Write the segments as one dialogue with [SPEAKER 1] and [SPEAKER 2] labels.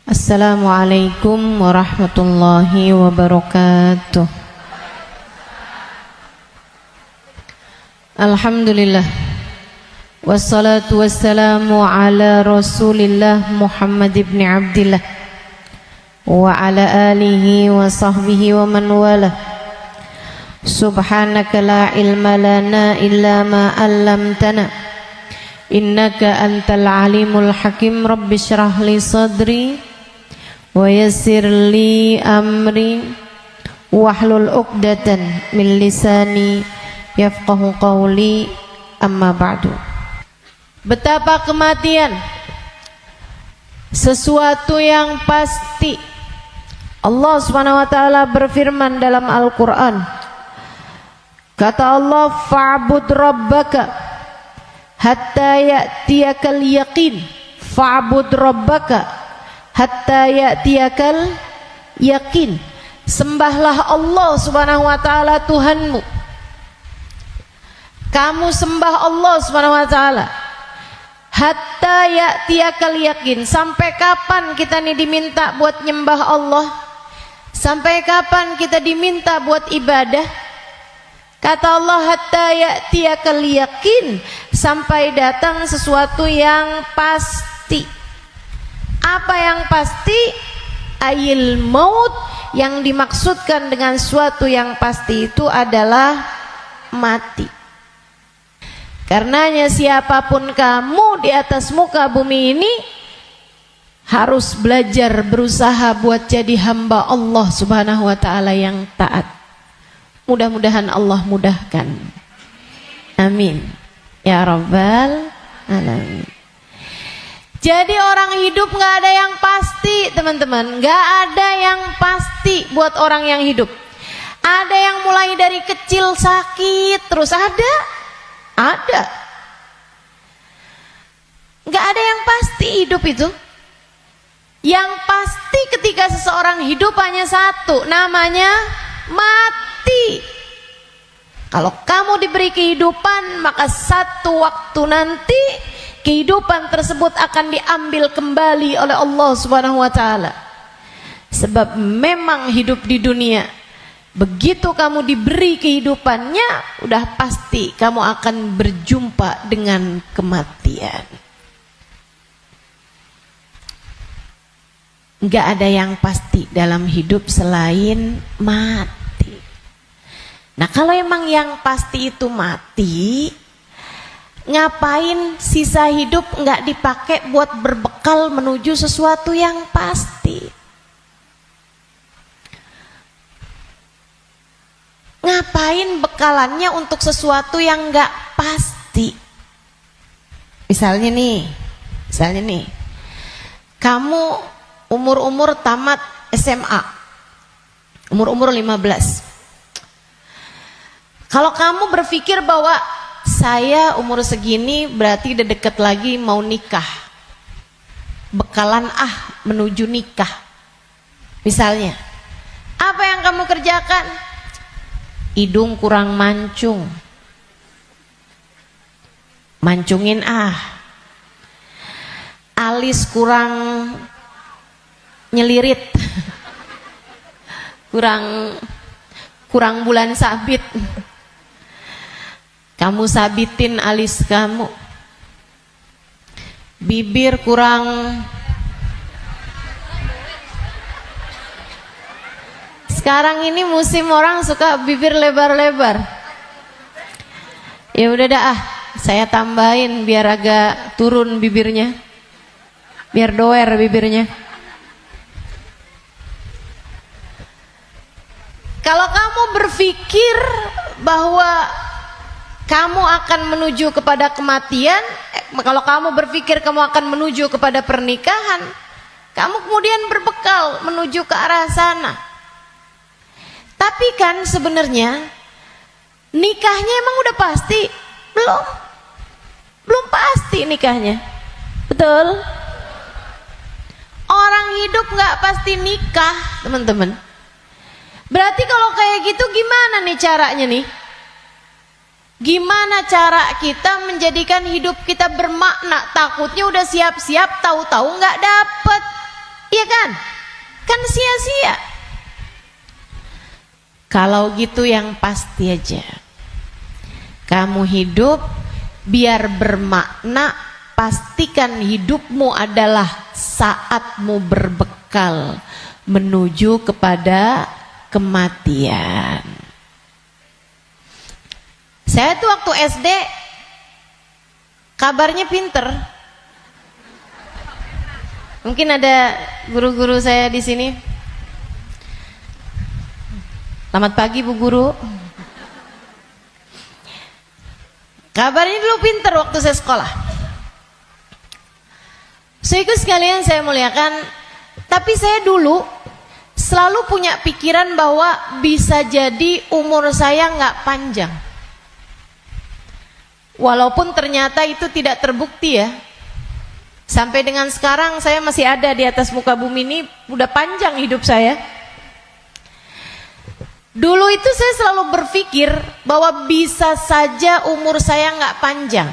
[SPEAKER 1] Assalamualaikum warahmatullahi wabarakatuh. Alhamdulillah, wassalatu wassalamu ala Rasulillah Muhammad ibn Abdillah wa ala alihi wa sahbihi wa man wala. Subhanaka la ilma lana illa ma 'allamtana innaka antal alimul hakim. Rabbi shrah li sadri wa yassir li amri wahlul 'uqdatan min lisani yafqahu qawli, amma ba'du. Betapa kematian sesuatu yang pasti. Allah Subhanahu wa taala berfirman dalam Al-Qur'an. Kata Allah, fa'bud rabbaka hatta ya'tiyakal yaqin. Fa'bud rabbaka hatta ya'tiyakal yaqin. Sembahlah Allah Subhanahu wa taala Tuhanmu. Kamu sembah Allah Subhanahu wa taala hatta ya'tiyakal yaqin. Sampai kapan kita nih diminta buat nyembah Allah? Sampai kapan kita diminta buat ibadah? Kata Allah, hatta ya'tiyakal yaqin, sampai datang sesuatu yang pasti. Apa yang pasti? Ayil maut. Yang dimaksudkan dengan suatu yang pasti itu adalah mati. Karenanya siapapun kamu di atas muka bumi ini harus belajar berusaha buat jadi hamba Allah Subhanahu wa taala yang taat. Mudah-mudahan Allah mudahkan. Amin ya rabbal alamin. Jadi orang hidup gak ada yang pasti, teman-teman. Gak ada yang pasti buat orang yang hidup. Ada yang mulai dari kecil sakit terus, ada. Gak ada yang pasti hidup itu. Yang pasti ketika seseorang hidup hanya satu, namanya mati. Kalau kamu diberi kehidupan, maka satu waktu nanti kehidupan tersebut akan diambil kembali oleh Allah Subhanahu wa taala. Sebab memang hidup di dunia, begitu kamu diberi kehidupannya, udah pasti kamu akan berjumpa dengan kematian. Enggak ada yang pasti dalam hidup selain mati. Nah, kalau emang yang pasti itu mati, ngapain sisa hidup enggak dipakai buat berbekal menuju sesuatu yang pasti? Ngapain bekalannya untuk sesuatu yang enggak pasti? Misalnya nih, kamu umur tamat SMA, umur 15. Kalau kamu berpikir bahwa saya umur segini berarti udah deket lagi mau nikah, bekalan menuju nikah. Misalnya, apa yang kamu kerjakan? Hidung kurang mancung, mancungin alis kurang nyelirit, kurang bulan sabit, kamu sabitin alis kamu. Bibir kurang sekarang ini musim orang suka bibir lebar-lebar. Ya udah dah, saya tambahin biar agak turun bibirnya, biar doer bibirnya. Kalau kamu berpikir bahwa kamu akan menuju kepada kematian, kalau kamu berpikir kamu akan menuju kepada pernikahan, kamu kemudian berbekal menuju ke arah sana. Tapi kan sebenarnya nikahnya emang udah pasti? Belum pasti nikahnya. Betul? Orang hidup gak pasti nikah, teman-teman. Berarti kalau kayak gitu gimana nih caranya nih? Gimana cara kita menjadikan hidup kita bermakna? Takutnya udah siap-siap, tahu-tahu nggak dapet, iya kan? kan? Kan sia-sia. Kalau gitu yang pasti aja, kamu hidup biar bermakna, pastikan hidupmu adalah saatmu berbekal menuju kepada kematian. Saya tuh waktu SD kabarnya pinter. Mungkin ada guru-guru saya di sini. Selamat pagi Bu Guru. Kabarnya dulu pinter waktu saya sekolah. Saudaraku sekalian saya muliakan, tapi saya dulu selalu punya pikiran bahwa bisa jadi umur saya nggak panjang. Walaupun ternyata itu tidak terbukti ya. Sampai dengan sekarang saya masih ada di atas muka bumi ini, udah panjang hidup saya. Dulu itu saya selalu berpikir bahwa bisa saja umur saya nggak panjang.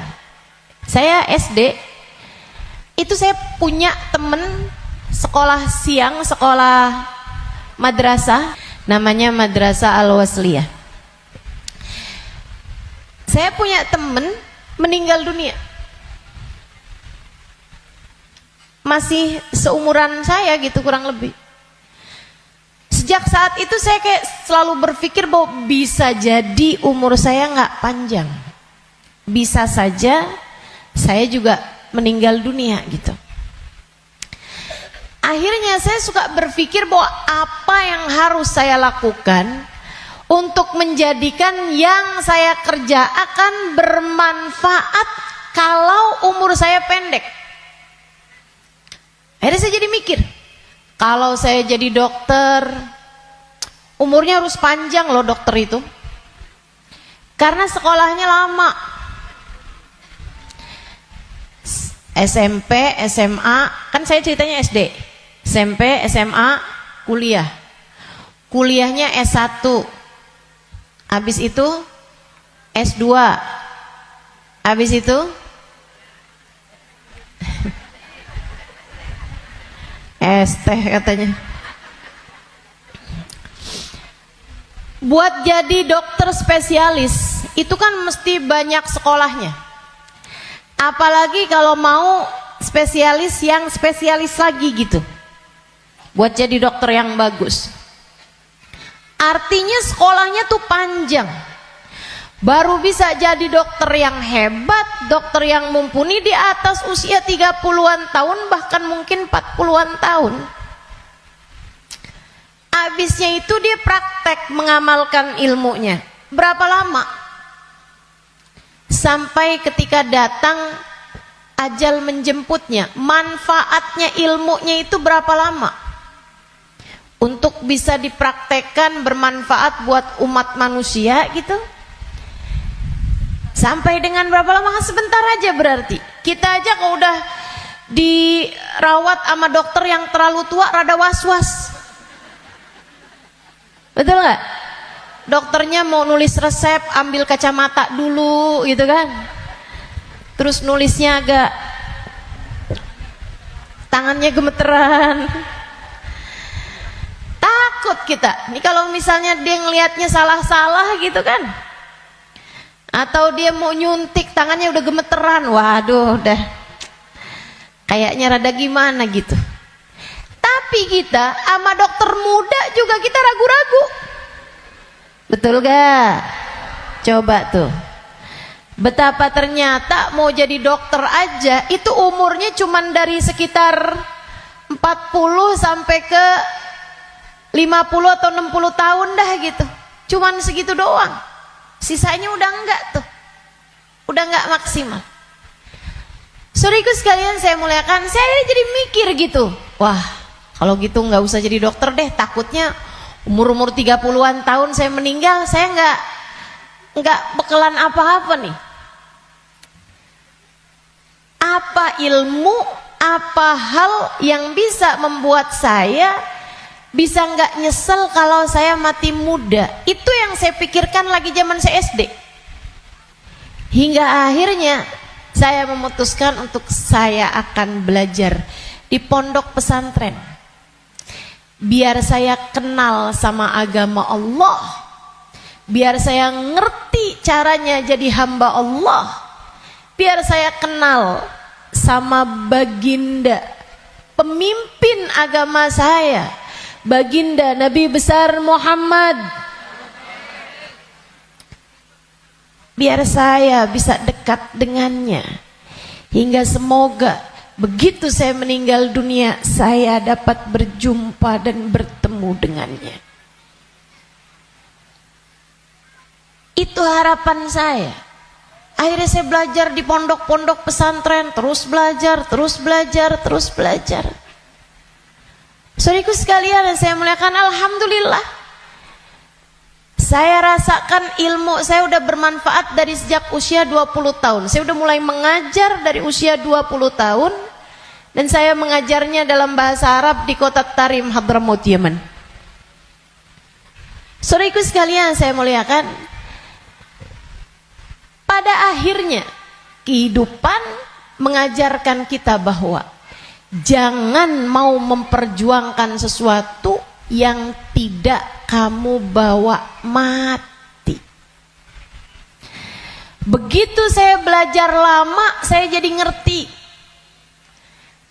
[SPEAKER 1] Saya SD, itu saya punya temen sekolah siang, sekolah madrasah, namanya Madrasah Al-Wasliyah. Saya punya temen meninggal dunia. Masih seumuran saya gitu kurang lebih. Sejak saat itu saya kayak selalu berpikir bahwa bisa jadi umur saya nggak panjang. Bisa saja saya juga meninggal dunia gitu. Akhirnya saya suka berpikir bahwa apa yang harus saya lakukan untuk menjadikan yang saya kerja akan bermanfaat kalau umur saya pendek. Akhirnya saya jadi mikir, kalau saya jadi dokter, umurnya harus panjang loh dokter itu. Karena sekolahnya lama. SMP, SMA, kan saya ceritanya SD. SMP, SMA, kuliah. Kuliahnya S1. Habis itu S2. Habis itu ST katanya. Buat jadi dokter spesialis itu kan mesti banyak sekolahnya. Apalagi kalau mau spesialis yang spesialis lagi gitu. Buat jadi dokter yang bagus. Artinya sekolahnya tuh panjang. Baru bisa jadi dokter yang hebat, dokter yang mumpuni di atas usia 30-an tahun, bahkan mungkin 40-an tahun. Habisnya itu dia praktek mengamalkan ilmunya. Berapa lama? Sampai ketika datang ajal menjemputnya. Manfaatnya ilmunya itu berapa lama? Untuk bisa dipraktekkan bermanfaat buat umat manusia gitu. Sampai dengan berapa lama? Sebentar aja berarti. Kita aja kalau udah dirawat sama dokter yang terlalu tua rada was-was. Betul gak? Dokternya mau nulis resep, ambil kacamata dulu gitu kan. Terus nulisnya agak tangannya gemeteran. Takut kita. Ini kalau misalnya dia ngelihatnya salah-salah gitu kan. Atau dia mau nyuntik tangannya udah gemeteran. Waduh udah kayaknya rada gimana gitu. Tapi kita sama dokter muda juga kita ragu-ragu. Betul gak? Coba tuh. Betapa ternyata mau jadi dokter aja itu umurnya cuman dari sekitar 40 sampai ke 50 atau 60 tahun dah gitu. Cuman segitu doang. Sisanya udah enggak tuh. Udah enggak maksimal. Saudaraku sekalian saya muliakan, saya jadi mikir gitu. Wah, kalau gitu enggak usah jadi dokter deh, takutnya umur-umur 30-an tahun saya meninggal, saya enggak bekalan apa-apa nih. Apa ilmu, apa hal yang bisa membuat saya bisa nggak nyesel kalau saya mati muda? Itu yang saya pikirkan lagi zaman saya SD. Hingga akhirnya saya memutuskan untuk saya akan belajar di pondok pesantren. biar saya kenal sama agama Allah, biar saya ngerti caranya jadi hamba Allah, biar saya kenal sama baginda pemimpin agama saya, baginda Nabi besar Muhammad, biar saya bisa dekat dengannya, hingga semoga begitu saya meninggal dunia saya dapat berjumpa dan bertemu dengannya. Itu harapan saya. Akhirnya saya belajar di pondok-pondok pesantren, terus belajar, terus belajar, terus belajar. Saudaraku sekalian yang saya muliakan, alhamdulillah saya rasakan ilmu saya udah bermanfaat dari sejak usia 20 tahun. Saya udah mulai mengajar dari usia 20 tahun dan saya mengajarnya dalam bahasa Arab di kota Tarim, Hadramaut, Yaman. Saudaraku sekalian saya muliakan, pada akhirnya kehidupan mengajarkan kita bahwa jangan mau memperjuangkan sesuatu yang tidak kamu bawa mati. Begitu saya belajar lama, saya jadi ngerti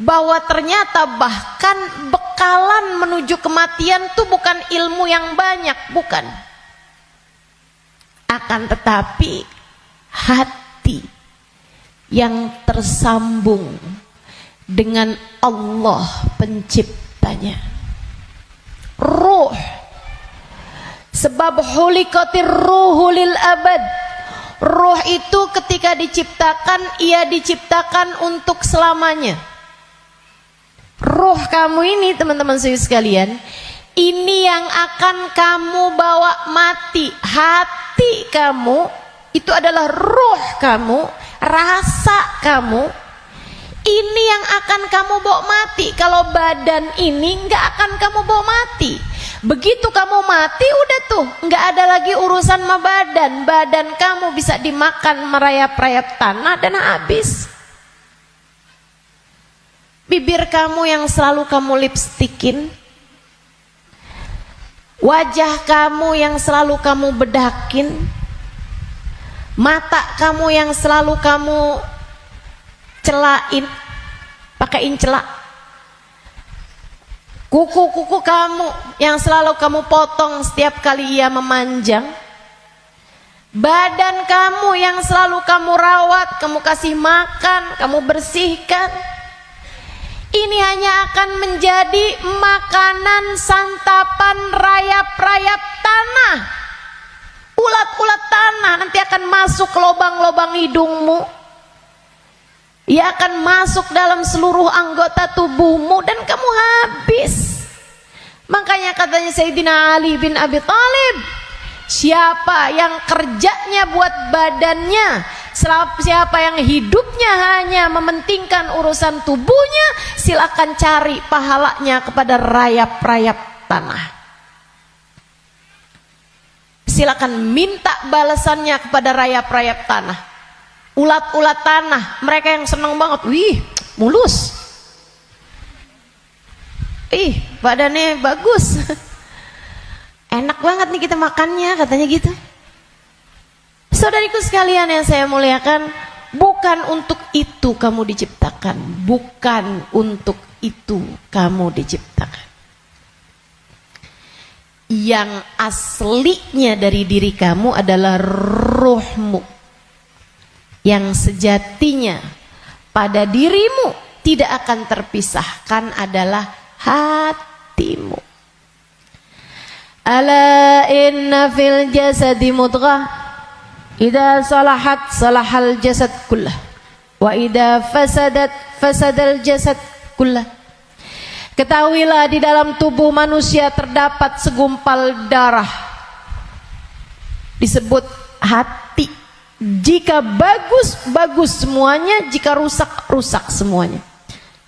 [SPEAKER 1] bahwa ternyata bahkan bekalan menuju kematian itu bukan ilmu yang banyak, bukan. Akan tetapi hati yang tersambung dengan Allah penciptanya. Ruh, sebab hulikatir ruhu lil abad. Ruh itu ketika diciptakan, ia diciptakan untuk selamanya. Ruh kamu ini teman-teman sekalian, ini yang akan kamu bawa mati. Hati kamu itu adalah ruh kamu, rasa kamu, ini yang akan kamu bawa mati. Kalau badan ini nggak akan kamu bawa mati. Begitu kamu mati udah tuh nggak ada lagi urusan sama badan. Badan kamu bisa dimakan merayap-rayap tanah dan habis. Bibir kamu yang selalu kamu lipstikin, wajah kamu yang selalu kamu bedakin, mata kamu yang selalu kamu celain, pakaiin celak, kuku-kuku kamu yang selalu kamu potong setiap kali ia memanjang, badan kamu yang selalu kamu rawat, kamu kasih makan, kamu bersihkan, ini hanya akan menjadi makanan santapan rayap-rayap tanah. Ulat-ulat tanah nanti akan masuk ke lubang-lubang hidungmu. Ia akan masuk dalam seluruh anggota tubuhmu dan kamu habis. Makanya katanya Sayyidina Ali bin Abi Thalib, siapa yang kerjanya buat badannya, siapa yang hidupnya hanya mementingkan urusan tubuhnya, silakan cari pahalanya kepada rayap-rayap tanah. Silakan minta balasannya kepada rayap-rayap tanah. Ulat-ulat tanah, mereka yang senang banget, wih, mulus. Ih, badannya bagus. Enak banget nih kita makannya, katanya gitu. Saudariku sekalian yang saya muliakan, bukan untuk itu kamu diciptakan, bukan untuk itu kamu diciptakan. Yang aslinya dari diri kamu adalah ruhmu, yang sejatinya pada dirimu tidak akan terpisahkan adalah hatimu. Ala inna fil jasadi mudghah, idza salahat salahal jasad kullah, wa idza fasadat fasadal jasad kullah. Ketahuilah di dalam tubuh manusia terdapat segumpal darah, disebut hati. Jika bagus, bagus semuanya, jika rusak, rusak semuanya.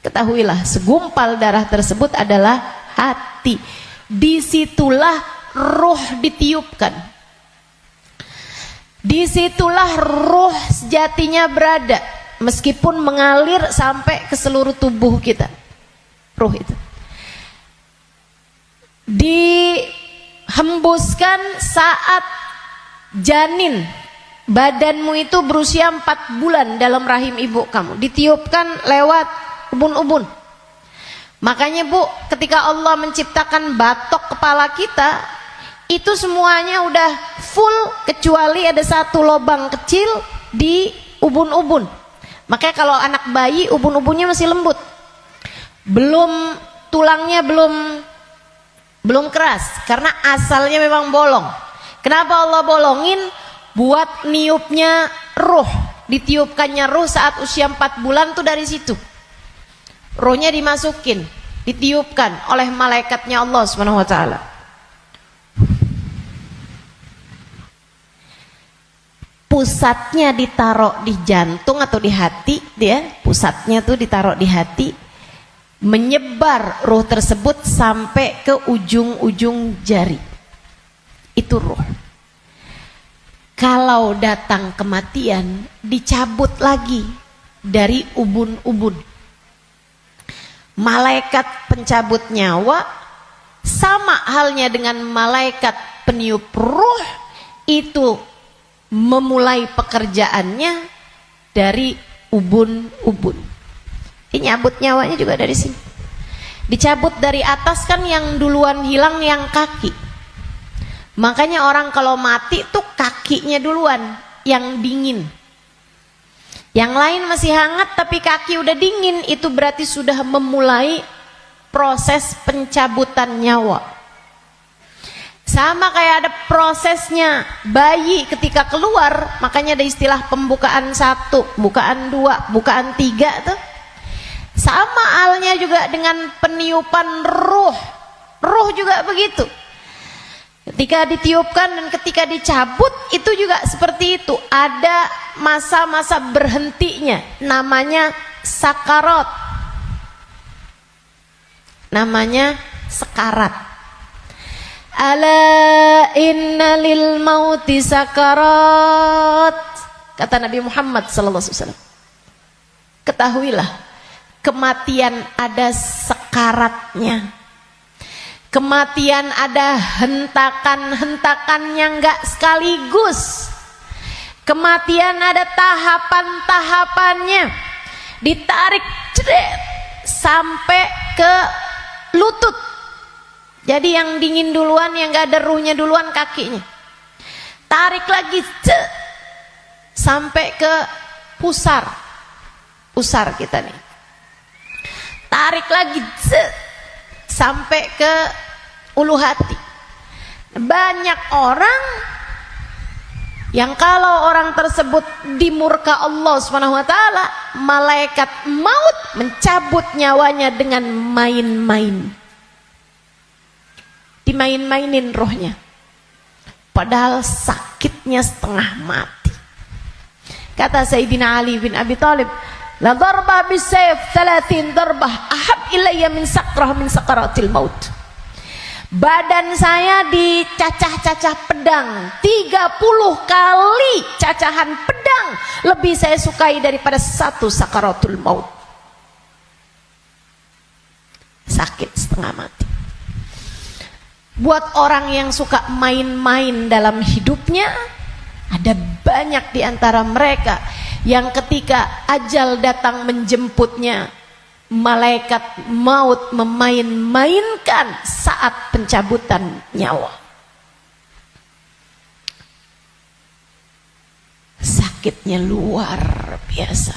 [SPEAKER 1] Ketahuilah segumpal darah tersebut adalah hati. Disitulah ruh ditiupkan. Disitulah ruh sejatinya berada, meskipun mengalir sampai ke seluruh tubuh kita. Ruh itu. dihembuskan saat janin badanmu itu berusia 4 bulan dalam rahim ibu kamu, ditiupkan lewat ubun-ubun. Makanya Bu, ketika Allah menciptakan batok kepala kita, itu semuanya udah full kecuali ada satu lubang kecil di ubun-ubun. Makanya kalau anak bayi ubun-ubunnya masih lembut, tulangnya belum keras, karena asalnya memang bolong. Kenapa Allah bolongin? Buat niupnya ruh, ditiupkannya ruh saat usia 4 bulan tuh dari situ. Ruhnya dimasukin, ditiupkan oleh malaikatnya Allah Subhanahu wa taala. Pusatnya ditaruh di jantung atau di hati, pusatnya tuh ditaruh di hati, menyebar ruh tersebut sampai ke ujung-ujung jari. Itu ruh. Kalau datang kematian, dicabut lagi dari ubun-ubun. Malaikat pencabut nyawa sama halnya dengan malaikat peniup ruh, itu memulai pekerjaannya dari ubun-ubun. Nyabut nyawanya juga dari sini. Dicabut dari atas kan, yang duluan hilang yang kaki. Makanya orang kalau mati tuh kakinya duluan yang dingin. Yang lain masih hangat tapi kaki udah dingin, itu berarti sudah memulai proses pencabutan nyawa. Sama kayak ada prosesnya bayi ketika keluar, makanya ada istilah pembukaan 1, bukaan 2, bukaan 3 tuh. Sama halnya juga dengan peniupan ruh. Ruh juga begitu. Ketika ditiupkan dan ketika dicabut itu juga seperti itu. Ada masa-masa berhentinya, namanya sakarat. Namanya sekarat. Ala inna lil mauti sakarat, kata Nabi Muhammad SAW. Ketahuilah, kematian ada sekaratnya. Kematian ada hentakan-hentakannya, enggak sekaligus. Kematian ada tahapan-tahapannya. Ditarik ceret, sampai ke lutut. Jadi yang dingin duluan, yang enggak ada ruhnya duluan kakinya. Tarik lagi ceret, sampai ke pusar. Pusar kita nih. Tarik lagi ceret, sampai ke ulu hati. Banyak orang yang kalau orang tersebut dimurka Allah Subhanahu wa taala, malaikat maut mencabut nyawanya dengan main-main. Dimain-mainin rohnya. Padahal sakitnya setengah mati. Kata Sayyidina Ali bin Abi Thalib, la darba bisayf 30 darbah ahab ilayya min sakrah min sakaratil maut. Badan saya dicacah-cacah pedang 30 kali cacahan pedang lebih saya sukai daripada satu sakaratul maut. Sakit setengah mati. Buat orang yang suka main-main dalam hidupnya, ada banyak di antara mereka yang ketika ajal datang menjemputnya, malaikat maut memain-mainkan saat pencabutan nyawa. Sakitnya luar biasa.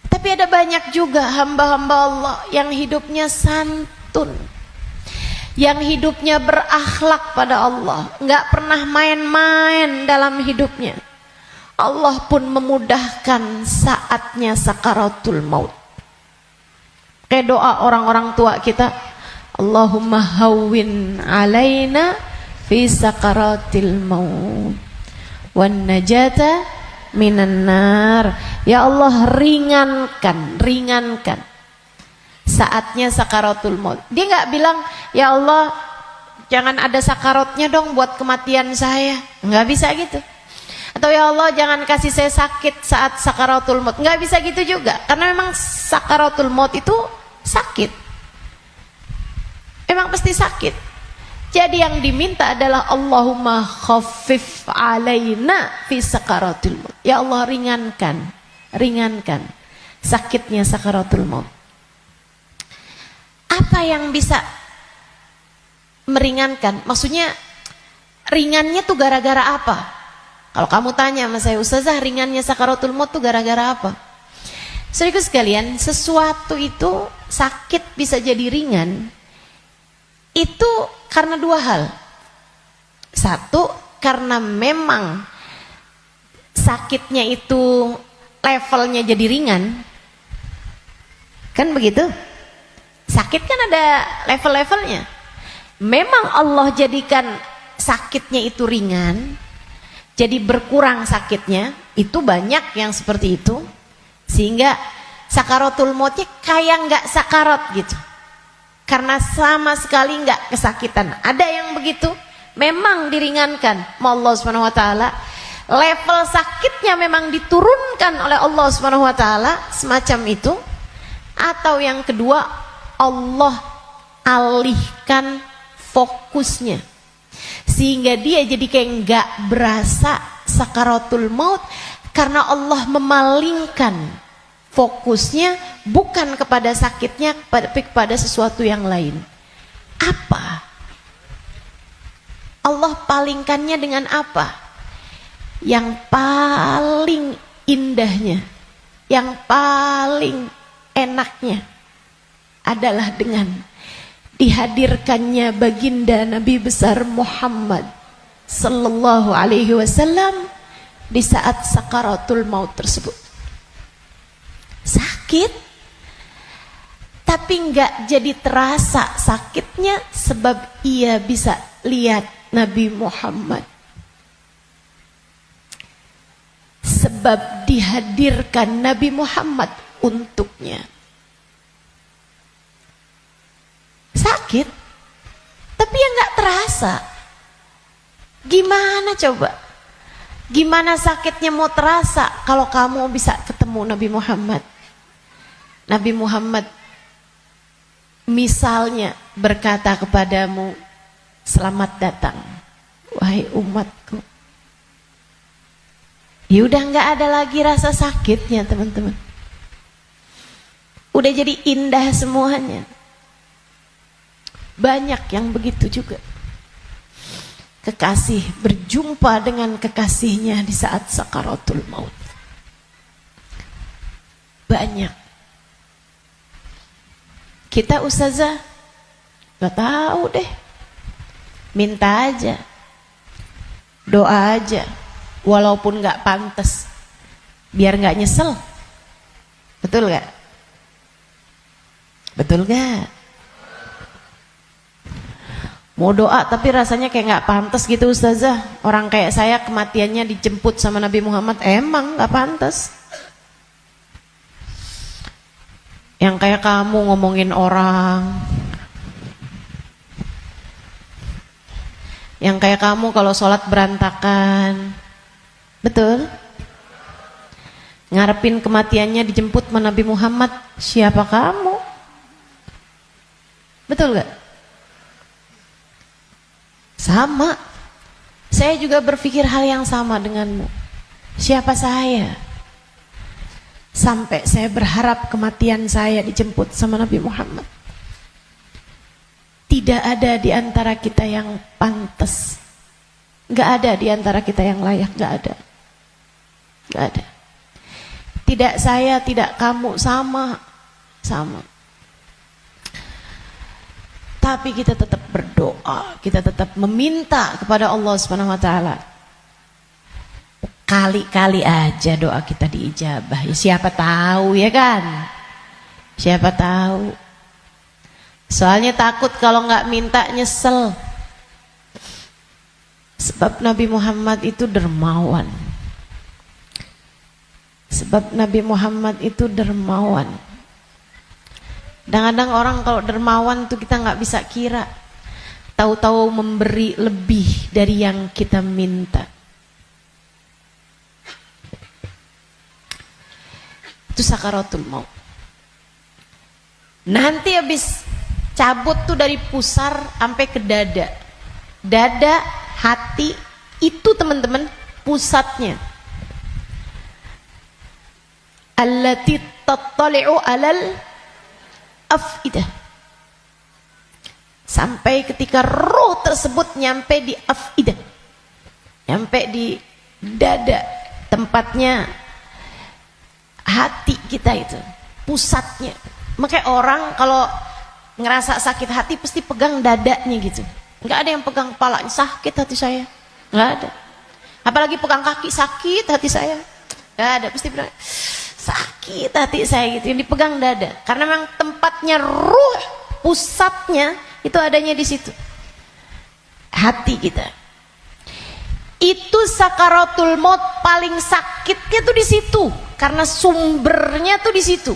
[SPEAKER 1] Tapi ada banyak juga hamba-hamba Allah yang hidupnya santun, yang hidupnya berakhlak pada Allah, nggak pernah main-main dalam hidupnya. Allah pun memudahkan saatnya sakaratul maut. Kayak doa orang-orang tua kita, Allahumma hawwin alaina fi sakaratil maut wan najata minan nar. Ya Allah, ringankan saatnya sakaratul maut. Dia nggak bilang, ya Allah jangan ada sakaratnya dong buat kematian saya. Nggak bisa gitu. Atau ya Allah jangan kasih saya sakit saat sakaratul maut. Nggak bisa gitu juga. Karena memang sakaratul maut itu sakit. Memang mesti sakit. Jadi yang diminta adalah Allahumma khaffif alaina fi sakaratul maut. Ya Allah, ringankan sakitnya sakaratul maut. Apa yang bisa meringankan? Maksudnya ringannya tuh gara-gara apa? Kalau kamu tanya sama saya, Ustazah, ringannya sakaratul maut tuh gara-gara apa? Saudaraku sekalian, sesuatu itu sakit bisa jadi ringan itu karena dua hal. Satu, karena memang sakitnya itu levelnya jadi ringan. Kan begitu? Sakit kan ada level-levelnya. Memang Allah jadikan sakitnya itu ringan, jadi berkurang sakitnya. Itu banyak yang seperti itu, sehingga sakaratul mautnya kayak nggak sakarat gitu, karena sama sekali nggak kesakitan. Ada yang begitu, memang diringankan sama Allah Subhanahu Wa Taala. Level sakitnya memang diturunkan oleh Allah Subhanahu Wa Taala, semacam itu. Atau yang kedua, Allah alihkan fokusnya sehingga dia jadi kayak nggak berasa sakaratul maut, karena Allah memalingkan fokusnya bukan kepada sakitnya, tapi kepada sesuatu yang lain. Apa? Allah palingkannya dengan apa? Yang paling indahnya, yang paling enaknya adalah dengan dihadirkannya baginda Nabi besar Muhammad sallallahu alaihi wasallam di saat sakaratul maut tersebut. Sakit, tapi enggak jadi terasa sakitnya sebab ia bisa lihat Nabi Muhammad. Sebab dihadirkan Nabi Muhammad untuknya. Sakit, tapi ya nggak terasa. Gimana coba? Gimana sakitnya mau terasa kalau kamu bisa ketemu Nabi Muhammad? Nabi Muhammad misalnya berkata kepadamu, selamat datang wahai umatku. Ya udah nggak ada lagi rasa sakitnya, teman-teman. Udah jadi indah semuanya. Banyak yang begitu juga. Kekasih berjumpa dengan kekasihnya di saat sakaratul maut. Banyak. Kita ustazah gak tahu deh. Minta aja, doa aja, walaupun gak pantas, biar gak nyesel. Betul gak? Betul gak? Mau doa tapi rasanya kayak nggak pantas gitu ustazah. Orang kayak saya kematiannya dijemput sama Nabi Muhammad, emang nggak pantas. Yang kayak kamu ngomongin orang, yang kayak kamu kalau sholat berantakan, betul? Ngarepin kematiannya dijemput sama Nabi Muhammad, siapa kamu? Betul gak? Sama, saya juga berpikir hal yang sama denganmu. Siapa saya? Sampai saya berharap kematian saya dijemput sama Nabi Muhammad. Tidak ada di antara kita yang pantas. Gak ada di antara kita yang layak, gak ada. Gak ada. Tidak saya, tidak kamu, sama. Tapi kita tetap berdoa, kita tetap meminta kepada Allah Subhanahu wa taala. Kali-kali aja doa kita diijabah. Ya siapa tahu ya kan? Siapa tahu. Soalnya takut kalau nggak minta nyesel. Sebab Nabi Muhammad itu dermawan. Sebab Nabi Muhammad itu dermawan. Kadang-kadang orang kalau dermawan tuh kita nggak bisa kira, tahu-tahu memberi lebih dari yang kita minta. Itu sakaratul maut. Nanti habis cabut tuh dari pusar sampai ke dada. Dada, hati, itu teman-teman pusatnya. Allati tattali'u alal afidah. Sampai ketika roh tersebut nyampe di afidah, nyampe di dada, tempatnya hati kita itu, pusatnya. Makanya orang kalau ngerasa sakit hati pasti pegang dadanya gitu. Nggak ada yang pegang kepalanya, sakit hati saya, nggak ada. Apalagi pegang kaki, sakit hati saya, nggak ada. Pasti bilang sakit hati saya gitu. Yang dipegang dada, karena memang tempatnya ruh, pusatnya itu adanya di situ, hati kita. Itu sakaratul maut paling sakitnya tuh di situ, karena sumbernya tuh di situ.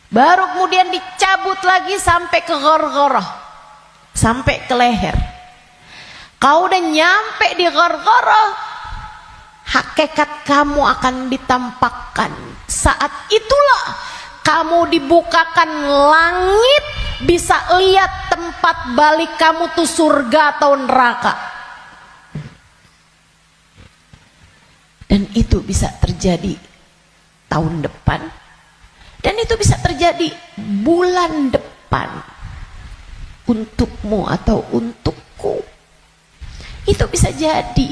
[SPEAKER 1] Baru kemudian dicabut lagi sampai ke ghargharah, sampai ke leher. Kau udah nyampe di ghargharah, hakikat kamu akan ditampakkan. Saat itulah kamu dibukakan langit, bisa lihat tempat balik kamu tuh surga atau neraka. Dan itu bisa terjadi tahun depan, dan itu bisa terjadi bulan depan, untukmu atau untukku. Itu bisa jadi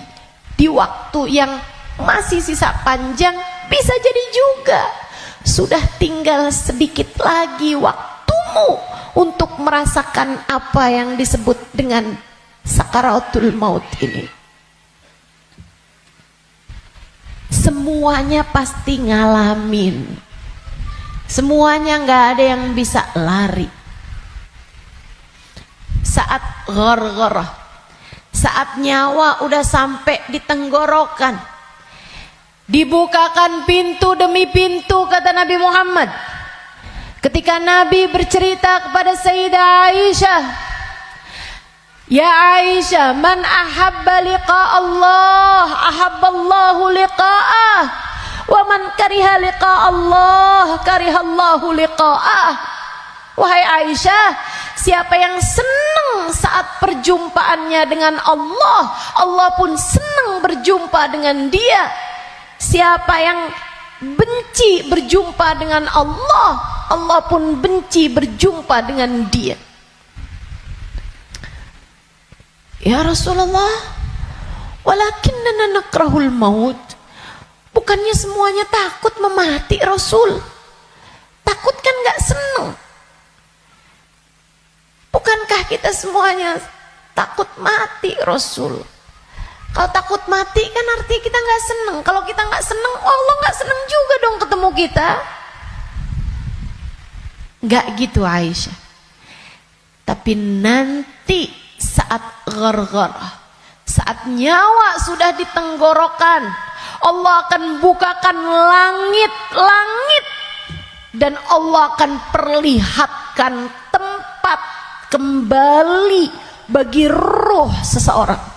[SPEAKER 1] di waktu yang masih sisa panjang, bisa jadi juga sudah tinggal sedikit lagi waktumu untuk merasakan apa yang disebut dengan sakaratul maut ini. Semuanya pasti ngalamin, semuanya nggak ada yang bisa lari. Saat ghargharah, saat nyawa udah sampai di tenggorokan, dibukakan pintu demi pintu, kata Nabi Muhammad. Ketika Nabi bercerita kepada Sayyidah Aisyah, ya Aisyah, man ahabba liqa Allah ahabballahu liqa'ah, wa man kariha liqa Allah karihallahu liqa'ah. Wahai Aisyah, siapa yang senang saat perjumpaannya dengan Allah, Allah pun senang berjumpa dengan dia. Siapa yang benci berjumpa dengan Allah, Allah pun benci berjumpa dengan dia. Ya Rasulullah, walakinnana nakrahul maut. Bukannya semuanya takut memati, Rasul? Takut kan gak senang? Bukankah kita semuanya takut mati, Rasul? Kalau takut mati kan artinya kita nggak seneng. Kalau kita nggak seneng, Allah nggak seneng juga dong ketemu kita. Nggak gitu Aisyah. Tapi nanti saat ghargharah, saat nyawa sudah di tenggorokan, Allah akan bukakan langit-langit, dan Allah akan perlihatkan tempat kembali bagi ruh seseorang.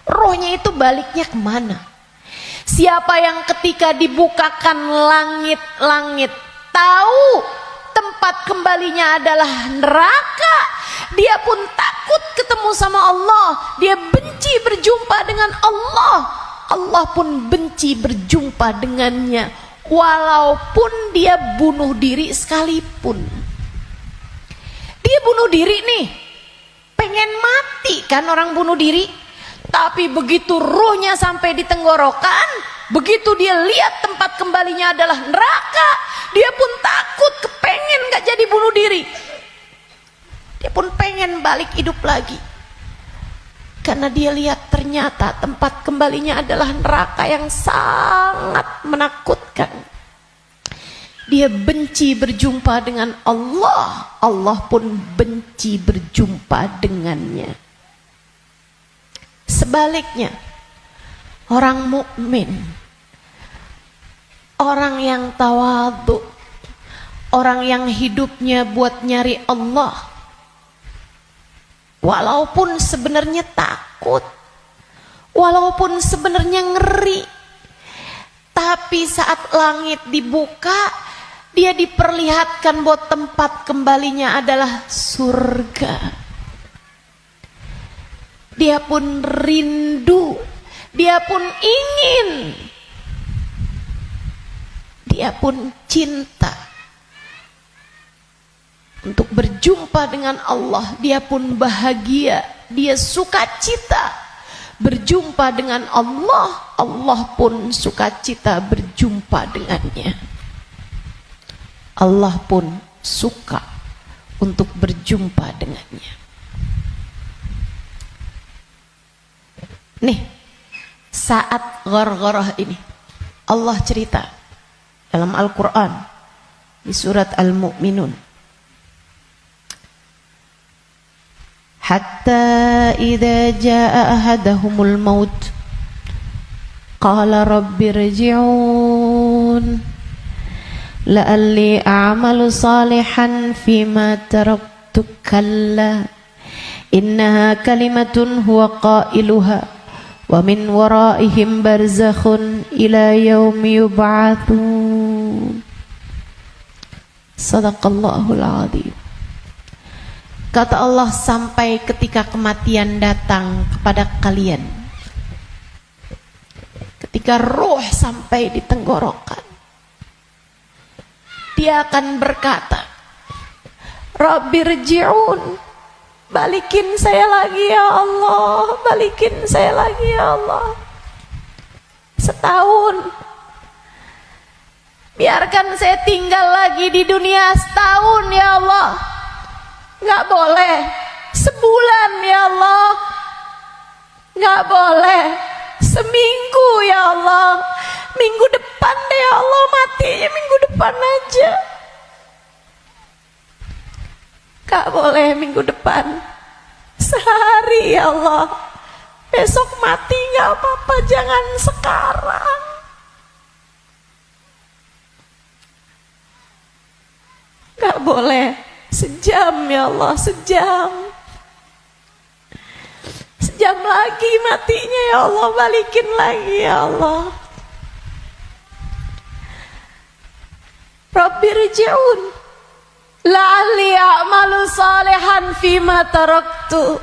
[SPEAKER 1] Rohnya itu baliknya kemana? Siapa yang ketika dibukakan langit-langit tahu tempat kembalinya adalah neraka, dia pun takut ketemu sama Allah, dia benci berjumpa dengan Allah, Allah pun benci berjumpa dengannya, walaupun dia bunuh diri sekalipun. Dia bunuh diri nih, pengen mati kan orang bunuh diri. Tapi begitu ruhnya sampai di tenggorokan, begitu dia lihat tempat kembalinya adalah neraka, dia pun takut, kepengen gak jadi bunuh diri. Dia pun pengen balik hidup lagi, karena dia lihat ternyata tempat kembalinya adalah neraka yang sangat menakutkan. Dia benci berjumpa dengan Allah, Allah pun benci berjumpa dengannya. Sebaliknya, orang mukmin, orang yang tawadhu, orang yang hidupnya buat nyari Allah, walaupun sebenarnya takut, walaupun sebenarnya ngeri, tapi saat langit dibuka, dia diperlihatkan bahwa tempat kembalinya adalah surga. Dia pun rindu, dia pun ingin, dia pun cinta untuk berjumpa dengan Allah. Dia pun bahagia, dia sukacita berjumpa dengan Allah. Allah pun sukacita berjumpa dengannya. Allah pun suka untuk berjumpa dengannya. Nih, saat ghargharah ini Allah cerita dalam Al-Quran di surat Al-Mu'minun, hatta idza jaa ahadahumul maut qala rabbirji'un la'alli a'malu salihan fima taraktu kalla innaha kalimatun huwa qailuha wa min waraihim barzakhun ila yaumi yub'atsun. Sadaqallahul azim. Kata Allah, sampai ketika kematian datang kepada kalian, ketika ruh sampai di tenggorokan, dia akan berkata, Rabbirji'un, balikin saya lagi ya Allah, balikin saya lagi ya Allah. Setahun, biarkan saya tinggal lagi di dunia setahun ya Allah. Nggak boleh sebulan ya Allah, nggak boleh seminggu ya Allah. Minggu depan deh ya Allah, matinya minggu depan aja. Gak boleh minggu depan, sehari ya Allah. Besok mati gak apa-apa, jangan sekarang. Gak boleh sejam ya Allah, sejam. Sejam lagi matinya ya Allah, balikin lagi ya Allah. Rabbirji'un la'alli a'malu salihan fima taraktu.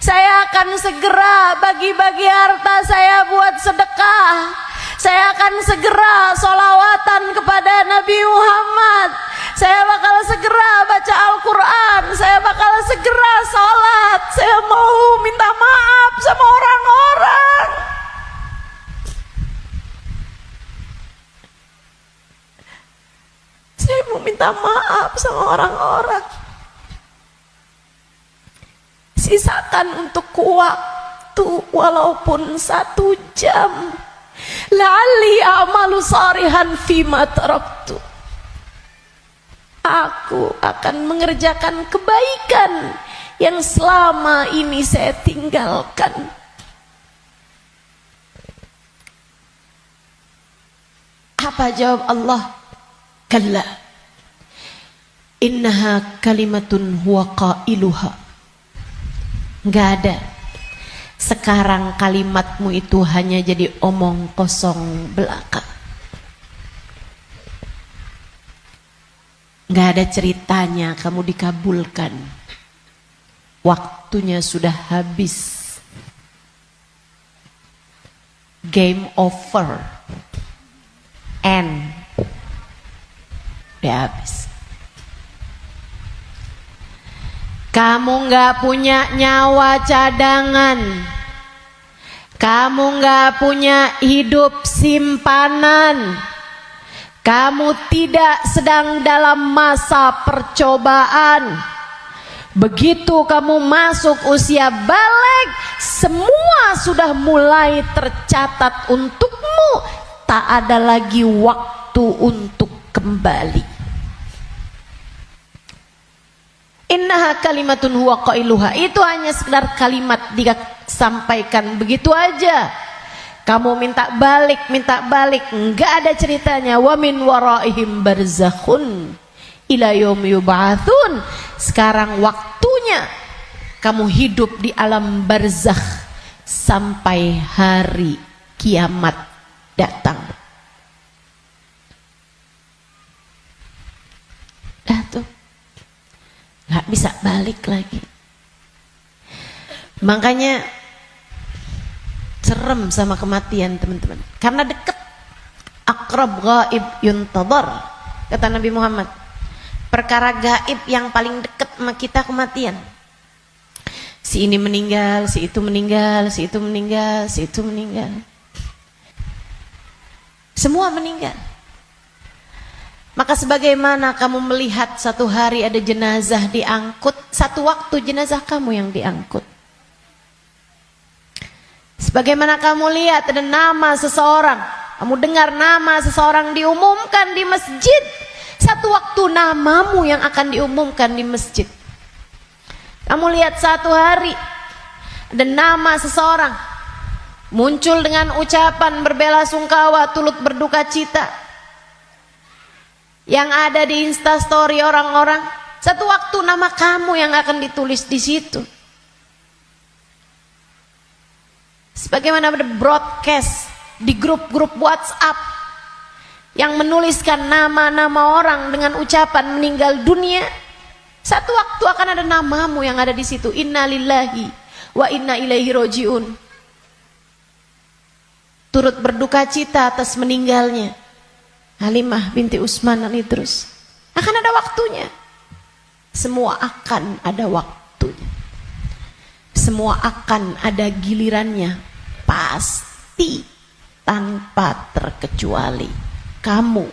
[SPEAKER 1] Saya akan segera bagi-bagi harta saya buat sedekah. Saya akan segera sholawatan kepada Nabi Muhammad. Saya bakal segera baca Al-Quran. Saya bakal segera sholat. Saya mau minta maaf sama orang-orang. Saya mau minta maaf sama orang-orang. Sisakan untuk waktu walaupun 1 jam. La'alli a'malu salihan fima taraktu. Aku akan mengerjakan kebaikan yang selama ini saya tinggalkan. Apa jawab Allah? Kalla innaha kalimatun huwa qailuha. Enggak ada. Sekarang kalimatmu itu hanya jadi omong kosong belaka. Enggak ada ceritanya kamu dikabulkan. Waktunya sudah habis. Game over. End. Udah habis. Kamu gak punya nyawa cadangan. Kamu gak punya hidup simpanan. Kamu tidak sedang dalam masa percobaan. Begitu kamu masuk usia balik, semua sudah mulai tercatat untukmu. Tak ada lagi waktu untuk kembali. Innaha kalimatun huwa qailuha. Itu hanya sekedar kalimat disampaikan begitu aja. Kamu minta balik, enggak ada ceritanya. Wa min waraihim barzakhun ila yaumi yub'atsun. Sekarang waktunya kamu hidup di alam barzakh sampai hari kiamat datang. nggak bisa balik lagi. Makanya serem sama kematian teman-teman, karena dekat. Aqrab ghaib yuntadhar, kata Nabi Muhammad. Perkara gaib yang paling dekat sama kita kematian. Si ini meninggal, si itu meninggal, si itu meninggal, si itu meninggal. Semua meninggal. Maka sebagaimana kamu melihat satu hari ada jenazah diangkut, satu waktu jenazah kamu yang diangkut. Sebagaimana kamu lihat ada nama seseorang, kamu dengar nama seseorang diumumkan di masjid, satu waktu namamu yang akan diumumkan di masjid. Kamu lihat satu hari ada nama seseorang muncul dengan ucapan berbelasungkawa, turut berduka cita, yang ada di Instastory orang-orang, satu waktu nama kamu yang akan ditulis di situ. Sebagaimana ada broadcast di grup-grup WhatsApp yang menuliskan nama-nama orang dengan ucapan meninggal dunia, satu waktu akan ada namamu yang ada di situ. Inna lillahi wa inna ilaihi rojiun. Turut berduka cita atas meninggalnya Halimah binti Utsman al-Idrus. Akan ada waktunya. Semua akan ada waktunya. Semua akan ada gilirannya. Pasti, tanpa terkecuali. Kamu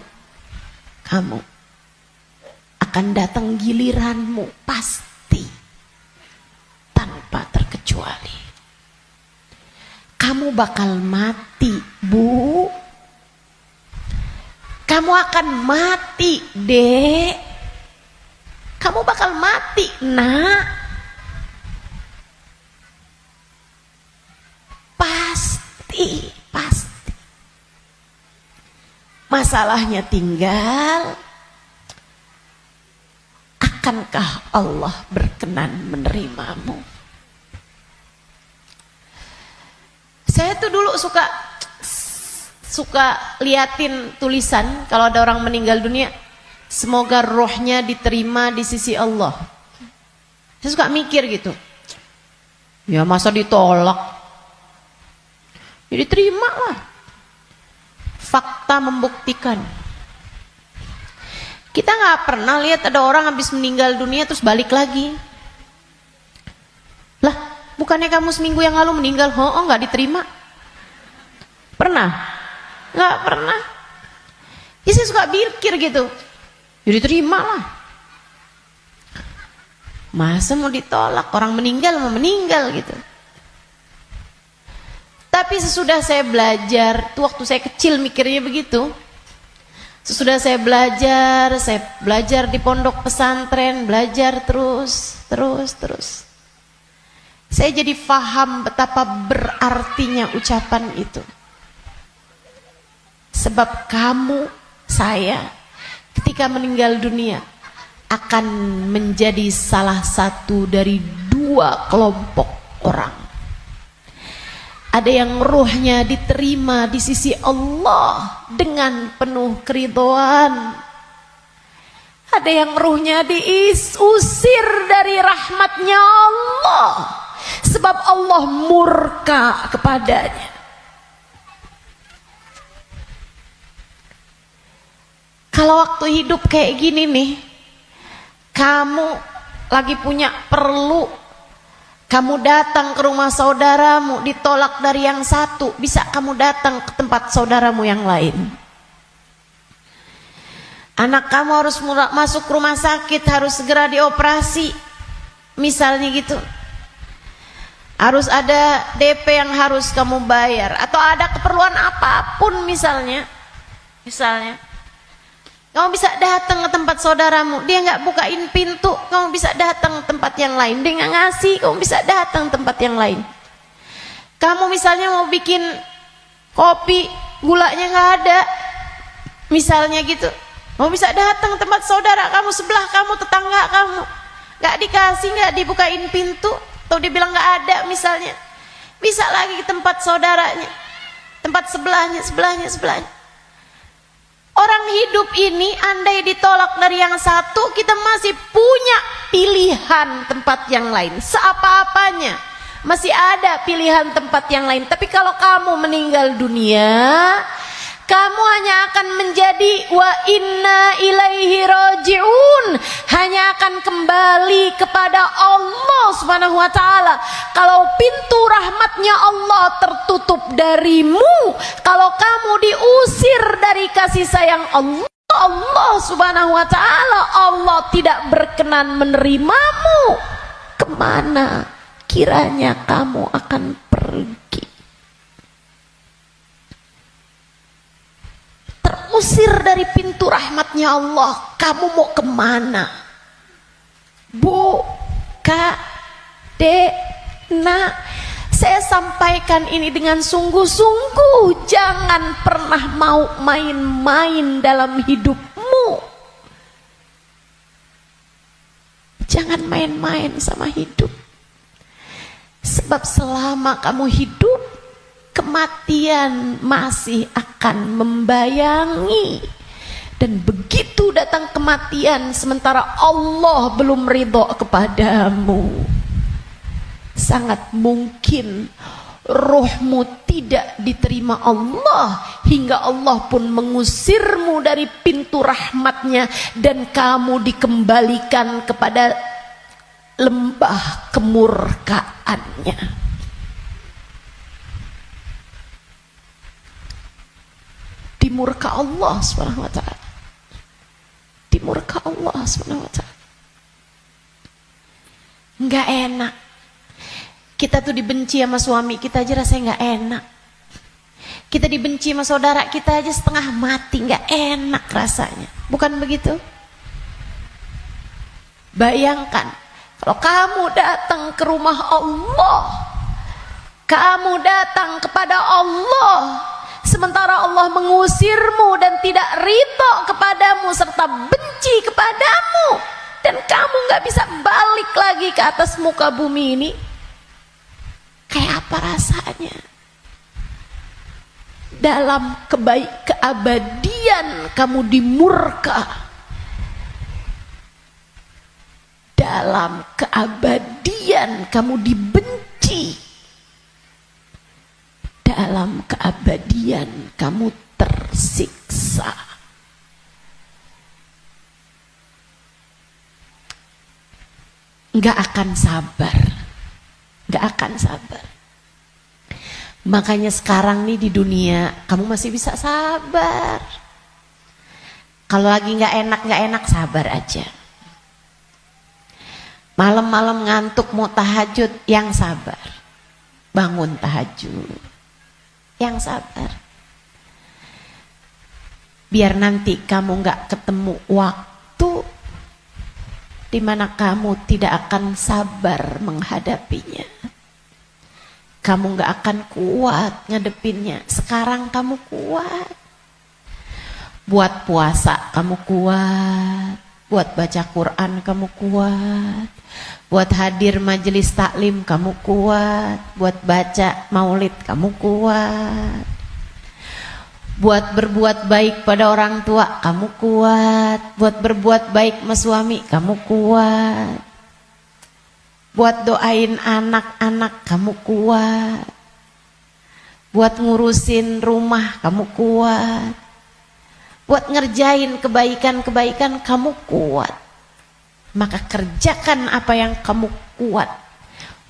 [SPEAKER 1] akan datang giliranmu, pasti, tanpa terkecuali. Kamu bakal mati, Bu. Kamu akan mati, Dek. Kamu bakal mati, Nak. Pasti. Masalahnya tinggal, akankah Allah berkenan menerimamu? Saya tuh dulu suka liatin tulisan kalau ada orang meninggal dunia, semoga rohnya diterima di sisi Allah. Saya suka mikir gitu, ya masa ditolak, ya diterima lah. Fakta membuktikan. Kita nggak pernah lihat ada orang habis meninggal dunia terus balik lagi. Lah, bukannya kamu seminggu yang lalu meninggal? Oh, nggak diterima. Pernah? Nggak pernah. Ya, saya suka pikir gitu. Jadi terima lah. Masa mau ditolak? Orang meninggal mau meninggal gitu. Tapi sesudah saya belajar, tuh waktu saya kecil mikirnya begitu. Sesudah saya belajar di pondok pesantren, belajar terus. Saya jadi paham betapa berartinya ucapan itu. Sebab kamu, saya, ketika meninggal dunia akan menjadi salah satu dari dua kelompok orang. Ada yang ruhnya diterima di sisi Allah dengan penuh keridhaan. Ada yang ruhnya diusir dari rahmatnya Allah, sebab Allah murka kepadanya. Kalau waktu hidup kayak gini nih, kamu lagi punya perlu, kamu datang ke rumah saudaramu, ditolak dari yang satu, bisa kamu datang ke tempat saudaramu yang lain. Anak kamu harus masuk rumah sakit, harus segera dioperasi, misalnya gitu. Harus ada DP yang harus kamu bayar, atau ada keperluan apapun misalnya. Kamu bisa datang ke tempat saudaramu, dia nggak bukain pintu, kamu bisa datang ke tempat yang lain. Dia nggak ngasih, kamu bisa datang ke tempat yang lain. Kamu misalnya mau bikin kopi, gulanya nggak ada, misalnya gitu, kamu bisa datang ke tempat saudara kamu, sebelah kamu, tetangga kamu, nggak dikasih, nggak dibukain pintu, atau dia bilang nggak ada misalnya, bisa lagi ke tempat saudaranya, tempat sebelahnya. Orang hidup ini andai ditolak dari yang satu, kita masih punya pilihan tempat yang lain, seapa-apanya masih ada pilihan tempat yang lain. Tapi kalau kamu meninggal dunia, kamu hanya akan menjadi wa inna ilaihi raji'un, hanya akan kembali kepada Allah Subhanahu wa taala. Kalau pintu rahmatnya Allah tertutup darimu, kalau kamu diusir dari kasih sayang Allah Subhanahu wa taala, Allah tidak berkenan menerimamu, kemana kiranya kamu akan pergi? Terusir dari pintu rahmatnya Allah, kamu mau kemana? Bu, Kak, Dek, Nak, saya sampaikan ini dengan sungguh-sungguh. Jangan pernah mau main-main dalam hidupmu. Jangan main-main sama hidup. Sebab selama kamu hidup, kematian masih akan membayangi. Dan begitu datang kematian sementara Allah belum ridho kepadamu, sangat mungkin rohmu tidak diterima Allah, hingga Allah pun mengusirmu dari pintu rahmatnya dan kamu dikembalikan kepada lembah kemurkaannya. Dimurka Allah Subhanahu wa taala. Dimurka Allah Subhanahu wa taala. Enggak enak. Kita tuh dibenci sama suami kita aja rasanya enggak enak. Kita dibenci sama saudara kita aja setengah mati, enggak enak rasanya. Bukan begitu? Bayangkan kalau kamu datang ke rumah Allah, kamu datang kepada Allah, sementara Allah mengusirmu dan tidak ridho kepadamu serta benci kepadamu, dan kamu gak bisa balik lagi ke atas muka bumi ini, kayak apa rasanya? Dalam keabadian kamu dimurka, dalam keabadian kamu dibenci, dalam keabadian kamu tersiksa. Nggak akan sabar, nggak akan sabar. Makanya sekarang nih di dunia kamu masih bisa sabar. Kalau lagi nggak enak sabar aja. Malam-malam ngantuk mau tahajud, yang sabar. Bangun tahajud, yang sabar. Biar nanti kamu nggak ketemu waktu di mana kamu tidak akan sabar menghadapinya. Kamu nggak akan kuat ngadepinnya. Sekarang kamu kuat. Buat puasa kamu kuat. Buat baca Quran kamu kuat. Buat hadir majelis taklim kamu kuat. Buat baca maulid kamu kuat. Buat berbuat baik pada orang tua kamu kuat. Buat berbuat baik sama suami kamu kuat. Buat doain anak-anak kamu kuat. Buat ngurusin rumah kamu kuat. Buat ngerjain kebaikan-kebaikan kamu kuat. Maka kerjakan apa yang kamu kuat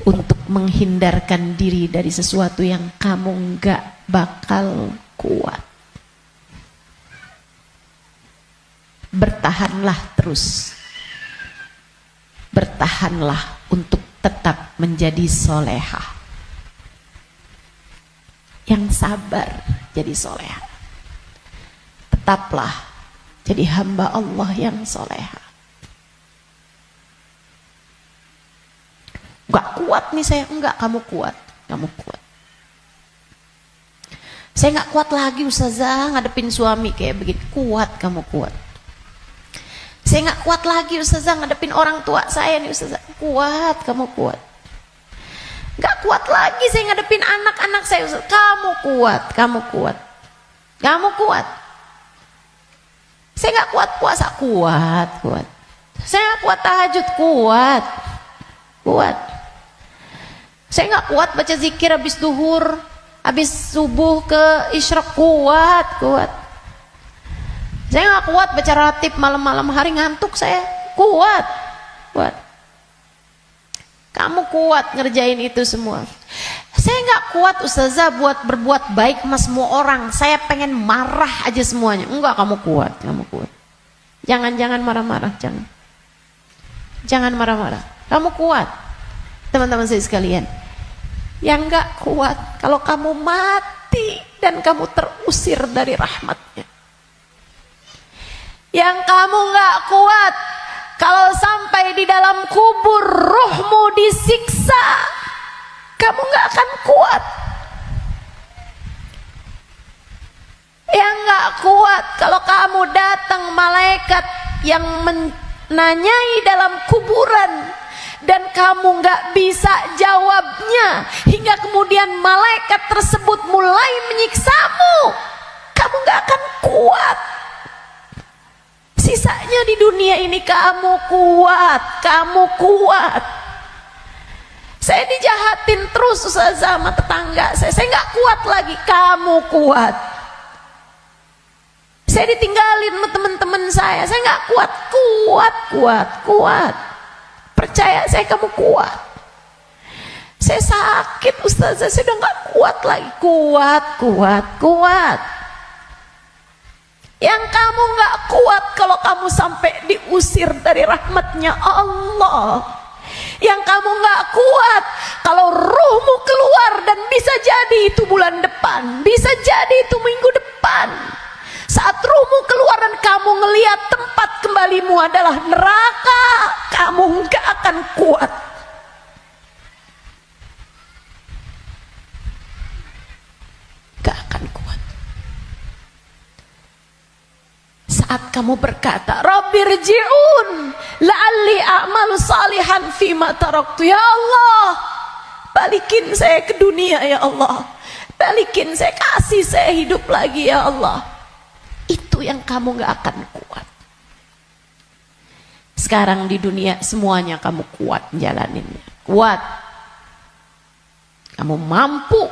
[SPEAKER 1] untuk menghindarkan diri dari sesuatu yang kamu nggak bakal kuat. Bertahanlah terus. Bertahanlah untuk tetap menjadi solehah. Yang sabar jadi solehah. Tetaplah jadi hamba Allah yang solehah. Gak kuat nih saya, enggak, kamu kuat, kamu kuat. Saya gak kuat lagi Ustazah ngadepin suami kayak begitu. Kuat, kamu kuat. Saya gak kuat lagi Ustazah ngadepin orang tua saya nih Ustazah. Kuat, kamu kuat. Gak kuat lagi saya ngadepin anak-anak saya Ustazah. Kamu kuat, kamu kuat. Kamu kuat. Saya gak kuat puasa, kuat, kuat. Saya nggak kuat tahajud, kuat. Saya nggak kuat baca zikir habis duhur, habis subuh ke isyraq, kuat. Saya nggak kuat baca ratib malam-malam hari, ngantuk saya, kuat. Kamu kuat ngerjain itu semua. Saya nggak kuat ustazah buat berbuat baik sama semua orang. Saya pengen marah aja semuanya. Enggak, kamu kuat. Jangan marah-marah, jangan marah-marah. Kamu kuat. Teman-teman saya sekalian, yang nggak kuat kalau kamu mati dan kamu terusir dari rahmatnya. Yang kamu nggak kuat kalau sampai di dalam kubur ruhmu disiksa, kamu nggak akan kuat. Yang nggak kuat kalau kamu datang malaikat yang menanyai dalam kuburan dan kamu nggak bisa jawabnya, hingga kemudian malaikat tersebut mulai menyiksamu, kamu nggak akan kuat. Sisanya di dunia ini kamu kuat. Saya dijahatin terus sama tetangga saya nggak kuat lagi, kamu kuat. Saya ditinggalin sama teman-teman saya nggak kuat. Percaya saya, kamu kuat. Saya sakit ustazah, saya udah nggak kuat lagi, kuat. Yang kamu nggak kuat kalau kamu sampai diusir dari rahmatnya Allah. Yang kamu nggak kuat kalau ruhmu keluar, dan bisa jadi itu bulan depan, bisa jadi itu minggu depan. Saat ruhmu keluar dan kamu ngelihat tempat kembalimu adalah neraka, kamu nggak akan kuat. Gak akan kuat. Saat kamu berkata, Rabbirji'un la'alli a'malu salihan fima taraktu. Ya Allah, balikin saya ke dunia ya Allah. Balikin saya, kasih saya hidup lagi ya Allah. Itu yang kamu gak akan kuat. Sekarang di dunia semuanya kamu kuat jalaninnya. Kuat. Kamu mampu.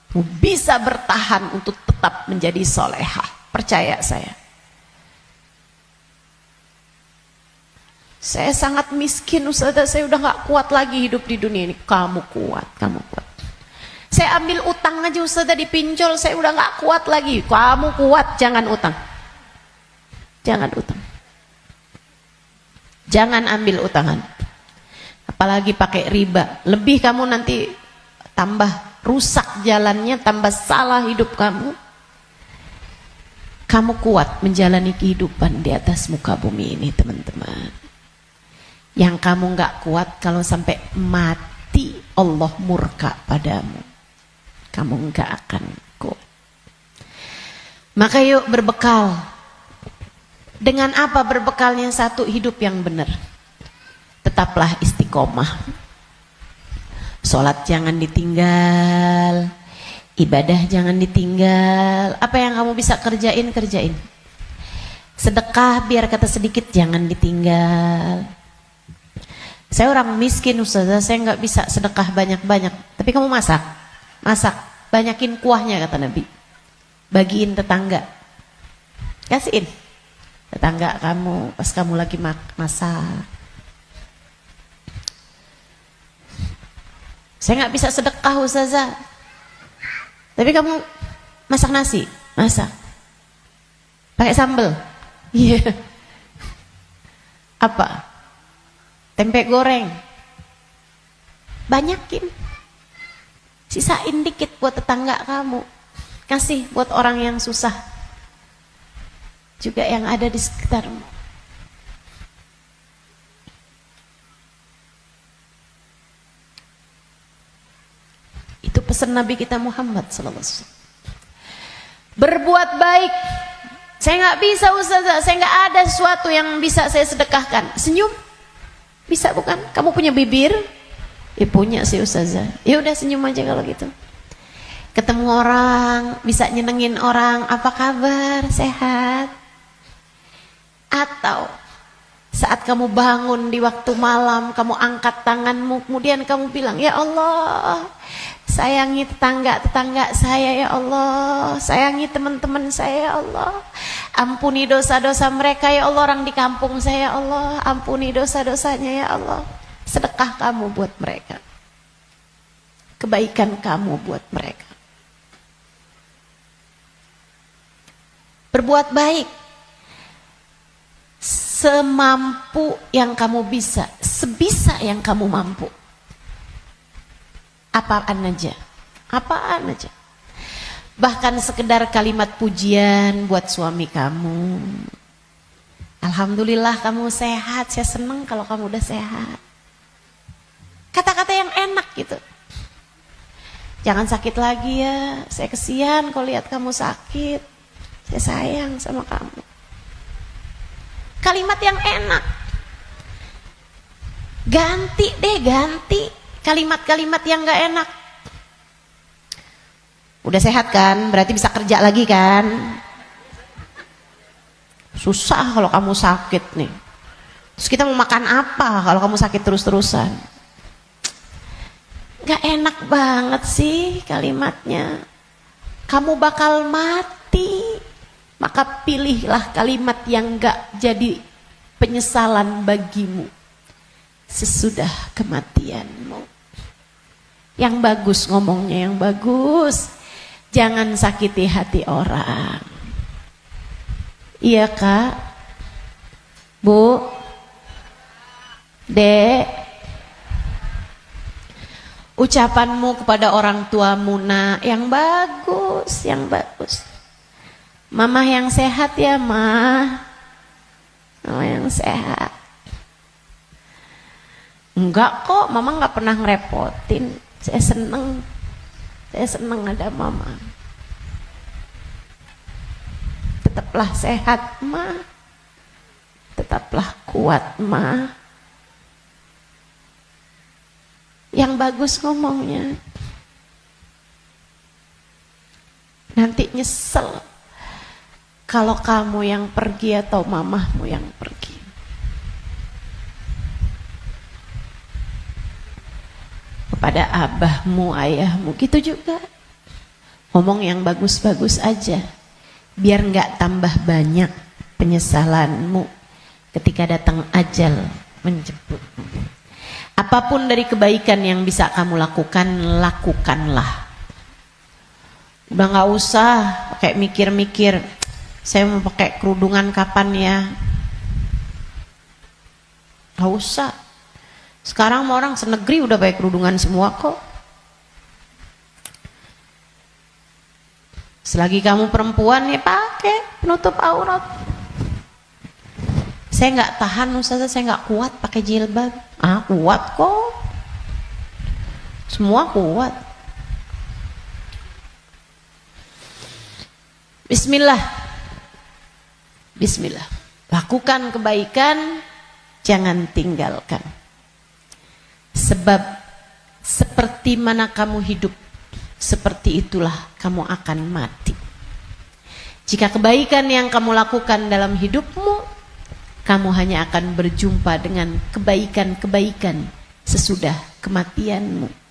[SPEAKER 1] Kamu bisa bertahan untuk tetap menjadi solehah. Percaya saya. Saya sangat miskin ustazah, saya udah gak kuat lagi hidup di dunia ini. Kamu kuat. Saya ambil utang aja ustazah, dipinjol, saya udah gak kuat lagi. Kamu kuat, jangan utang. Jangan ambil utangan. Apalagi pakai riba. Lebih kamu nanti tambah rusak jalannya, tambah salah hidup kamu. Kamu kuat menjalani kehidupan di atas muka bumi ini teman-teman. Yang kamu gak kuat kalau sampai mati Allah murka padamu, kamu gak akan kuat. Maka yuk berbekal. Dengan apa berbekalnya? Satu, hidup yang benar. Tetaplah istiqomah. Sholat jangan ditinggal, ibadah jangan ditinggal. Apa yang kamu bisa kerjain. Sedekah biar kata sedikit jangan ditinggal. Saya orang miskin ustazah, saya nggak bisa sedekah banyak-banyak. Tapi kamu masak, banyakin kuahnya kata Nabi. Bagiin tetangga, kasihin tetangga kamu pas kamu lagi masak. Saya nggak bisa sedekah ustazah. Tapi kamu masak nasi, pakai sambal, iya. Apa? Tempe goreng, banyakin, sisain dikit buat tetangga kamu, kasih buat orang yang susah juga yang ada di sekitarmu. Itu pesan Nabi kita Muhammad SAW. Berbuat baik. Saya nggak bisa ustazah, saya nggak ada sesuatu yang bisa saya sedekahkan. Senyum bisa bukan? Kamu punya bibir? Ya punya sih ustazah. Ya udah senyum aja kalau gitu. Ketemu orang, bisa nyenengin orang, apa kabar? Sehat? Atau Saat kamu bangun di waktu malam, kamu angkat tanganmu, kemudian kamu bilang, ya Allah, sayangi tetangga-tetangga saya ya Allah, sayangi teman-teman saya ya Allah, ampuni dosa-dosa mereka ya Allah, orang di kampung saya ya Allah, ampuni dosa-dosanya ya Allah. Sedekah kamu buat mereka, kebaikan kamu buat mereka. Berbuat baik semampu yang kamu bisa, sebisa yang kamu mampu. Apaan aja. Bahkan sekedar kalimat pujian buat suami kamu. Alhamdulillah kamu sehat, saya senang kalau kamu udah sehat. Kata-kata yang enak gitu. Jangan sakit lagi ya, saya kesian kalau lihat kamu sakit. Saya sayang sama kamu. Kalimat yang enak. Ganti kalimat-kalimat yang gak enak. Udah sehat kan, berarti bisa kerja lagi kan. Susah kalau kamu sakit nih. Terus kita mau makan apa kalau kamu sakit terus-terusan? Gak enak banget sih kalimatnya. Kamu bakal mati. Maka pilihlah kalimat yang gak jadi penyesalan bagimu sesudah kematianmu. Yang bagus ngomongnya, yang bagus. Jangan sakiti hati orang. Iya Kak, Bu, Dek. Ucapanmu kepada orang tuamu nak, yang bagus, yang bagus. Mama yang sehat ya Ma, mama yang sehat. Enggak kok, mama nggak pernah ngerepotin. Saya seneng ada mama. Tetaplah sehat Ma, tetaplah kuat Ma. Yang bagus ngomongnya. Nanti nyesel kalau kamu yang pergi atau mamahmu yang pergi. Kepada abahmu, ayahmu, gitu juga. Ngomong yang bagus-bagus aja. Biar nggak tambah banyak penyesalanmu ketika datang ajal menjemput. Apapun dari kebaikan yang bisa kamu lakukan, lakukanlah. Udah nggak usah pakai mikir-mikir. Saya mau pakai kerudungan kapan ya? Gak usah. Sekarang orang senegeri udah pakai kerudungan semua kok. Selagi kamu perempuan ya pakai penutup aurat. Saya nggak tahan Ustazah, saya nggak kuat pakai jilbab. Kuat kok. Semua kuat. Bismillah. Bismillah. Lakukan kebaikan, jangan tinggalkan. Sebab seperti mana kamu hidup, seperti itulah kamu akan mati. Jika kebaikan yang kamu lakukan dalam hidupmu, kamu hanya akan berjumpa dengan kebaikan-kebaikan sesudah kematianmu.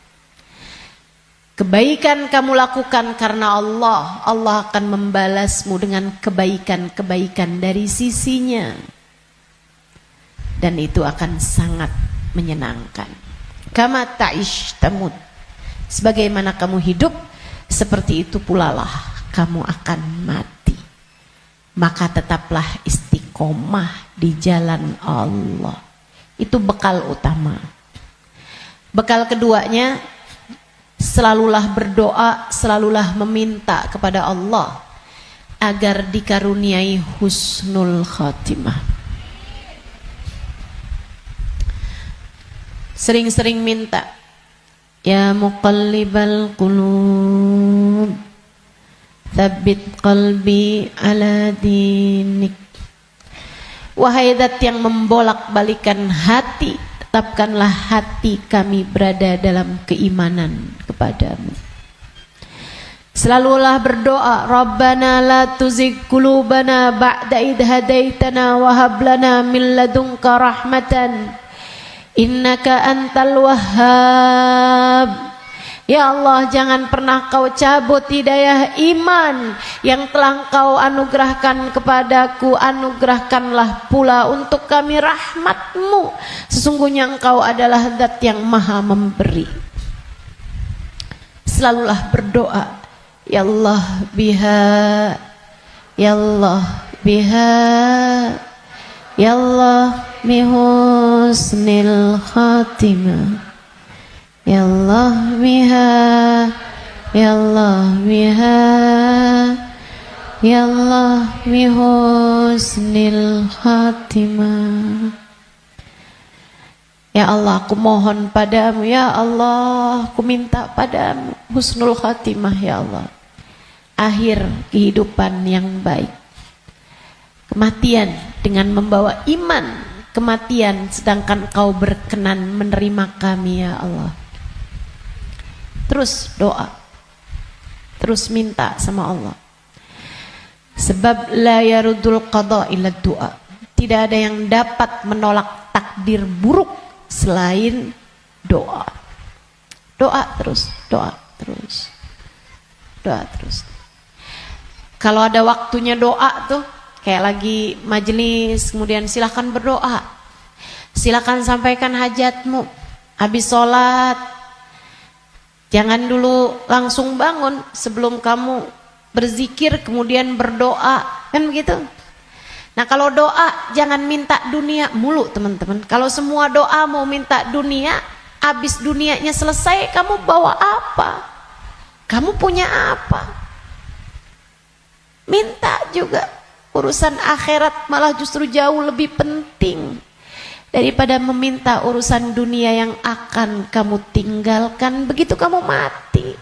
[SPEAKER 1] Kebaikan kamu lakukan karena Allah, Allah akan membalasmu dengan kebaikan-kebaikan dari sisinya. Dan itu akan sangat menyenangkan. Kama ta'ish tamut. Sebagaimana kamu hidup, seperti itu pula lah kamu akan mati. Maka tetaplah istiqomah di jalan Allah. Itu bekal utama. Bekal keduanya, selalulah berdoa, selalulah meminta kepada Allah agar dikaruniai husnul khatimah. Sering-sering minta, ya muqallibal qulub, tsabbit qalbi ala dinik. Wahai zat yang membolak-balikan hati, tetapkanlah hati kami berada dalam keimanan kepadamu. Selalulah berdoa, Rabbana la tuzigh qulubana ba'da idh hadaitana wa hab lana min ladunka rahmatan innaka antal wahhab. Ya Allah, jangan pernah kau cabut hidayah iman yang telah kau anugerahkan kepadaku. Anugerahkanlah pula untuk kami rahmatmu. Sesungguhnya engkau adalah zat yang maha memberi. Selalulah berdoa, Ya Allah biha, Ya Allah biha, Ya Allah bihusnil khatimah, Ya Allah biha, Ya Allah biha, Ya Allah bihusnil khatimah. Ya Allah, aku mohon padamu, Ya Allah, aku minta padamu husnul khatimah, Ya Allah, akhir kehidupan yang baik, kematian dengan membawa iman, kematian sedangkan kau berkenan menerima kami, Ya Allah. Terus doa, terus minta sama Allah, sebab la yarudul qada illa doa. Tidak ada yang dapat menolak takdir buruk selain doa. Doa terus, doa terus, doa terus. Kalau ada waktunya doa tuh, kayak lagi majelis, kemudian silahkan berdoa, silahkan sampaikan hajatmu. Habis sholat, jangan dulu langsung bangun, sebelum kamu berzikir kemudian berdoa, kan begitu. Nah kalau doa jangan minta dunia mulu teman-teman. Kalau semua doa mau minta dunia, habis dunianya selesai kamu bawa apa? Kamu punya apa? Minta juga. Urusan akhirat malah justru jauh lebih penting daripada meminta urusan dunia yang akan kamu tinggalkan begitu kamu mati.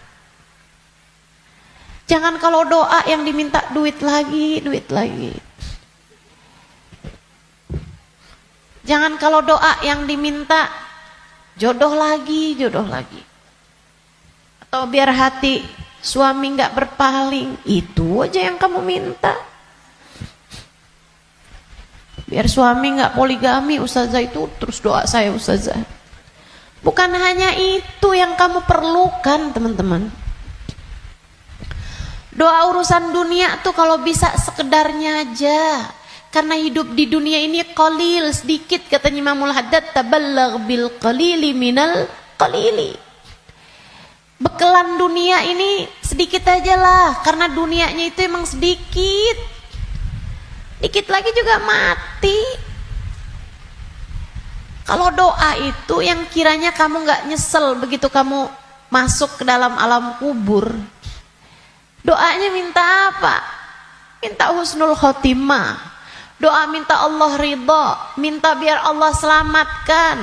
[SPEAKER 1] Jangan kalau doa yang diminta duit lagi, duit lagi. Jangan kalau doa yang diminta jodoh lagi, jodoh lagi. Atau biar hati suami nggak berpaling, itu aja yang kamu minta. Biar suami nggak poligami, ustazah, itu terus doa saya ustazah. Bukan hanya itu yang kamu perlukan teman-teman. Doa urusan dunia tuh kalau bisa sekedarnya aja. Karena hidup di dunia ini qalil, sedikit, katanya Imamul Haddad, tabalagh bil qalili minal qalili. Bekelan dunia ini sedikit aja lah, karena dunianya itu emang sedikit. Dikit lagi juga mati. Kalau doa itu yang kiranya kamu gak nyesel begitu kamu masuk ke dalam alam kubur. Doanya minta apa? Minta husnul khotimah. Doa minta Allah ridha, minta biar Allah selamatkan,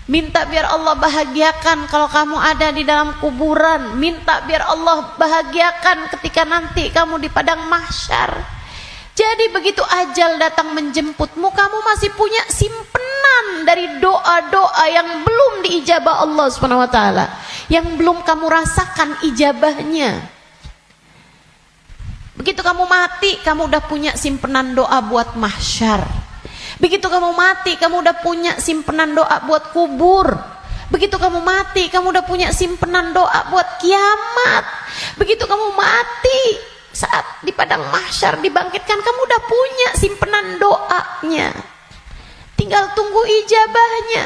[SPEAKER 1] minta biar Allah bahagiakan kalau kamu ada di dalam kuburan, minta biar Allah bahagiakan ketika nanti kamu di padang mahsyar. Jadi begitu ajal datang menjemputmu, kamu masih punya simpenan dari doa-doa yang belum diijabah Allah SWT, yang belum kamu rasakan ijabahnya. Begitu kamu mati, kamu udah punya simpenan doa buat mahsyar. Begitu kamu mati, kamu udah punya simpenan doa buat kubur. Begitu kamu mati, kamu udah punya simpenan doa buat kiamat. Begitu kamu mati, saat di padang mahsyar dibangkitkan, kamu udah punya simpenan doanya. Tinggal tunggu ijabahnya.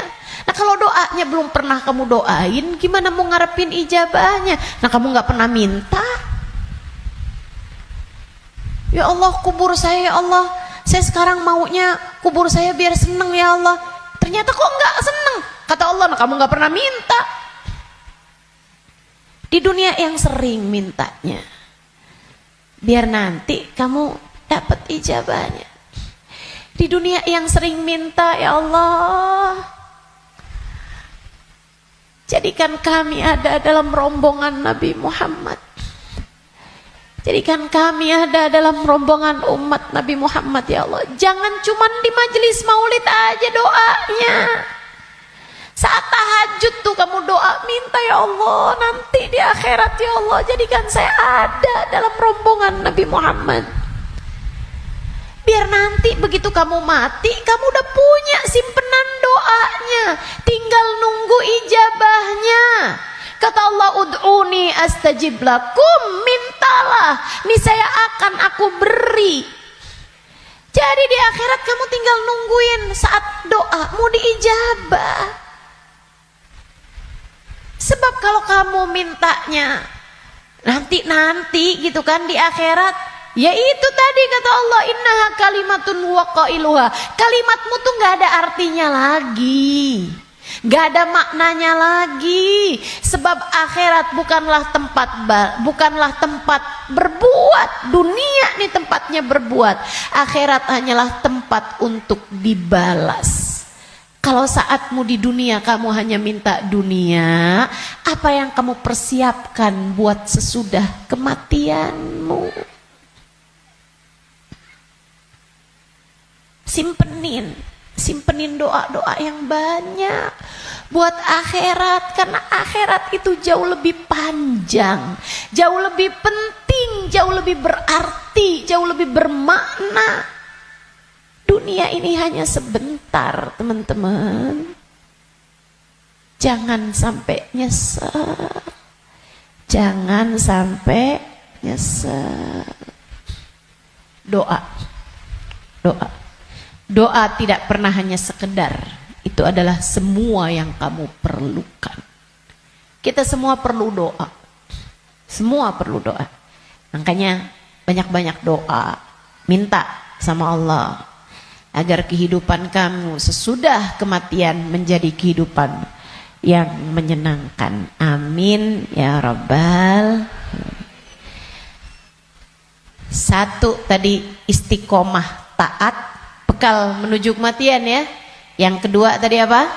[SPEAKER 1] Nah kalau doanya belum pernah kamu doain, gimana mau ngarepin ijabahnya? Nah kamu gak pernah minta. Ya Allah, kubur saya, ya Allah, saya sekarang maunya kubur saya biar seneng, ya Allah. Ternyata kok nggak seneng, kata Allah. Nah kamu nggak pernah minta. Di dunia yang sering mintanya, biar nanti kamu dapat ijabahnya. Di dunia yang sering minta, ya Allah, jadikan kami ada dalam rombongan Nabi Muhammad. Jadikan kami ada dalam rombongan umat Nabi Muhammad, ya Allah. Jangan cuma di majelis maulid aja doanya. Saat tahajud tuh kamu doa, minta ya Allah nanti di akhirat ya Allah jadikan saya ada dalam rombongan Nabi Muhammad. Biar nanti begitu kamu mati, kamu udah punya simpenan doanya, tinggal nunggu ijabahnya. Kata Allah, ud'uni astajib lakum, mintalah, niscaya akan aku beri. Jadi di akhirat kamu tinggal nungguin saat doa mau diijabah. Sebab kalau kamu mintanya nanti gitu kan di akhirat, ya itu tadi kata Allah, innaha kalimatun wa qailuha. Kalimatmu tuh nggak ada artinya lagi, nggak ada maknanya lagi. Sebab akhirat bukanlah tempat berbuat. Dunia nih tempatnya berbuat. Akhirat hanyalah tempat untuk dibalas. Kalau saatmu di dunia kamu hanya minta dunia, apa yang kamu persiapkan buat sesudah kematianmu? Simpenin doa-doa yang banyak buat akhirat, karena akhirat itu jauh lebih panjang, jauh lebih penting, jauh lebih berarti, jauh lebih bermakna. Dunia ini hanya sebentar, teman-teman. Jangan sampai nyesel. Jangan sampai nyesel. Doa. Doa tidak pernah hanya sekedar. Itu adalah semua yang kamu perlukan. Kita semua perlu doa. Semua perlu doa. Makanya banyak-banyak doa. Minta sama Allah agar kehidupan kamu sesudah kematian menjadi kehidupan yang menyenangkan. Amin ya rabbal. Satu tadi istiqomah taat, bekal menuju kematian ya. Yang kedua tadi apa?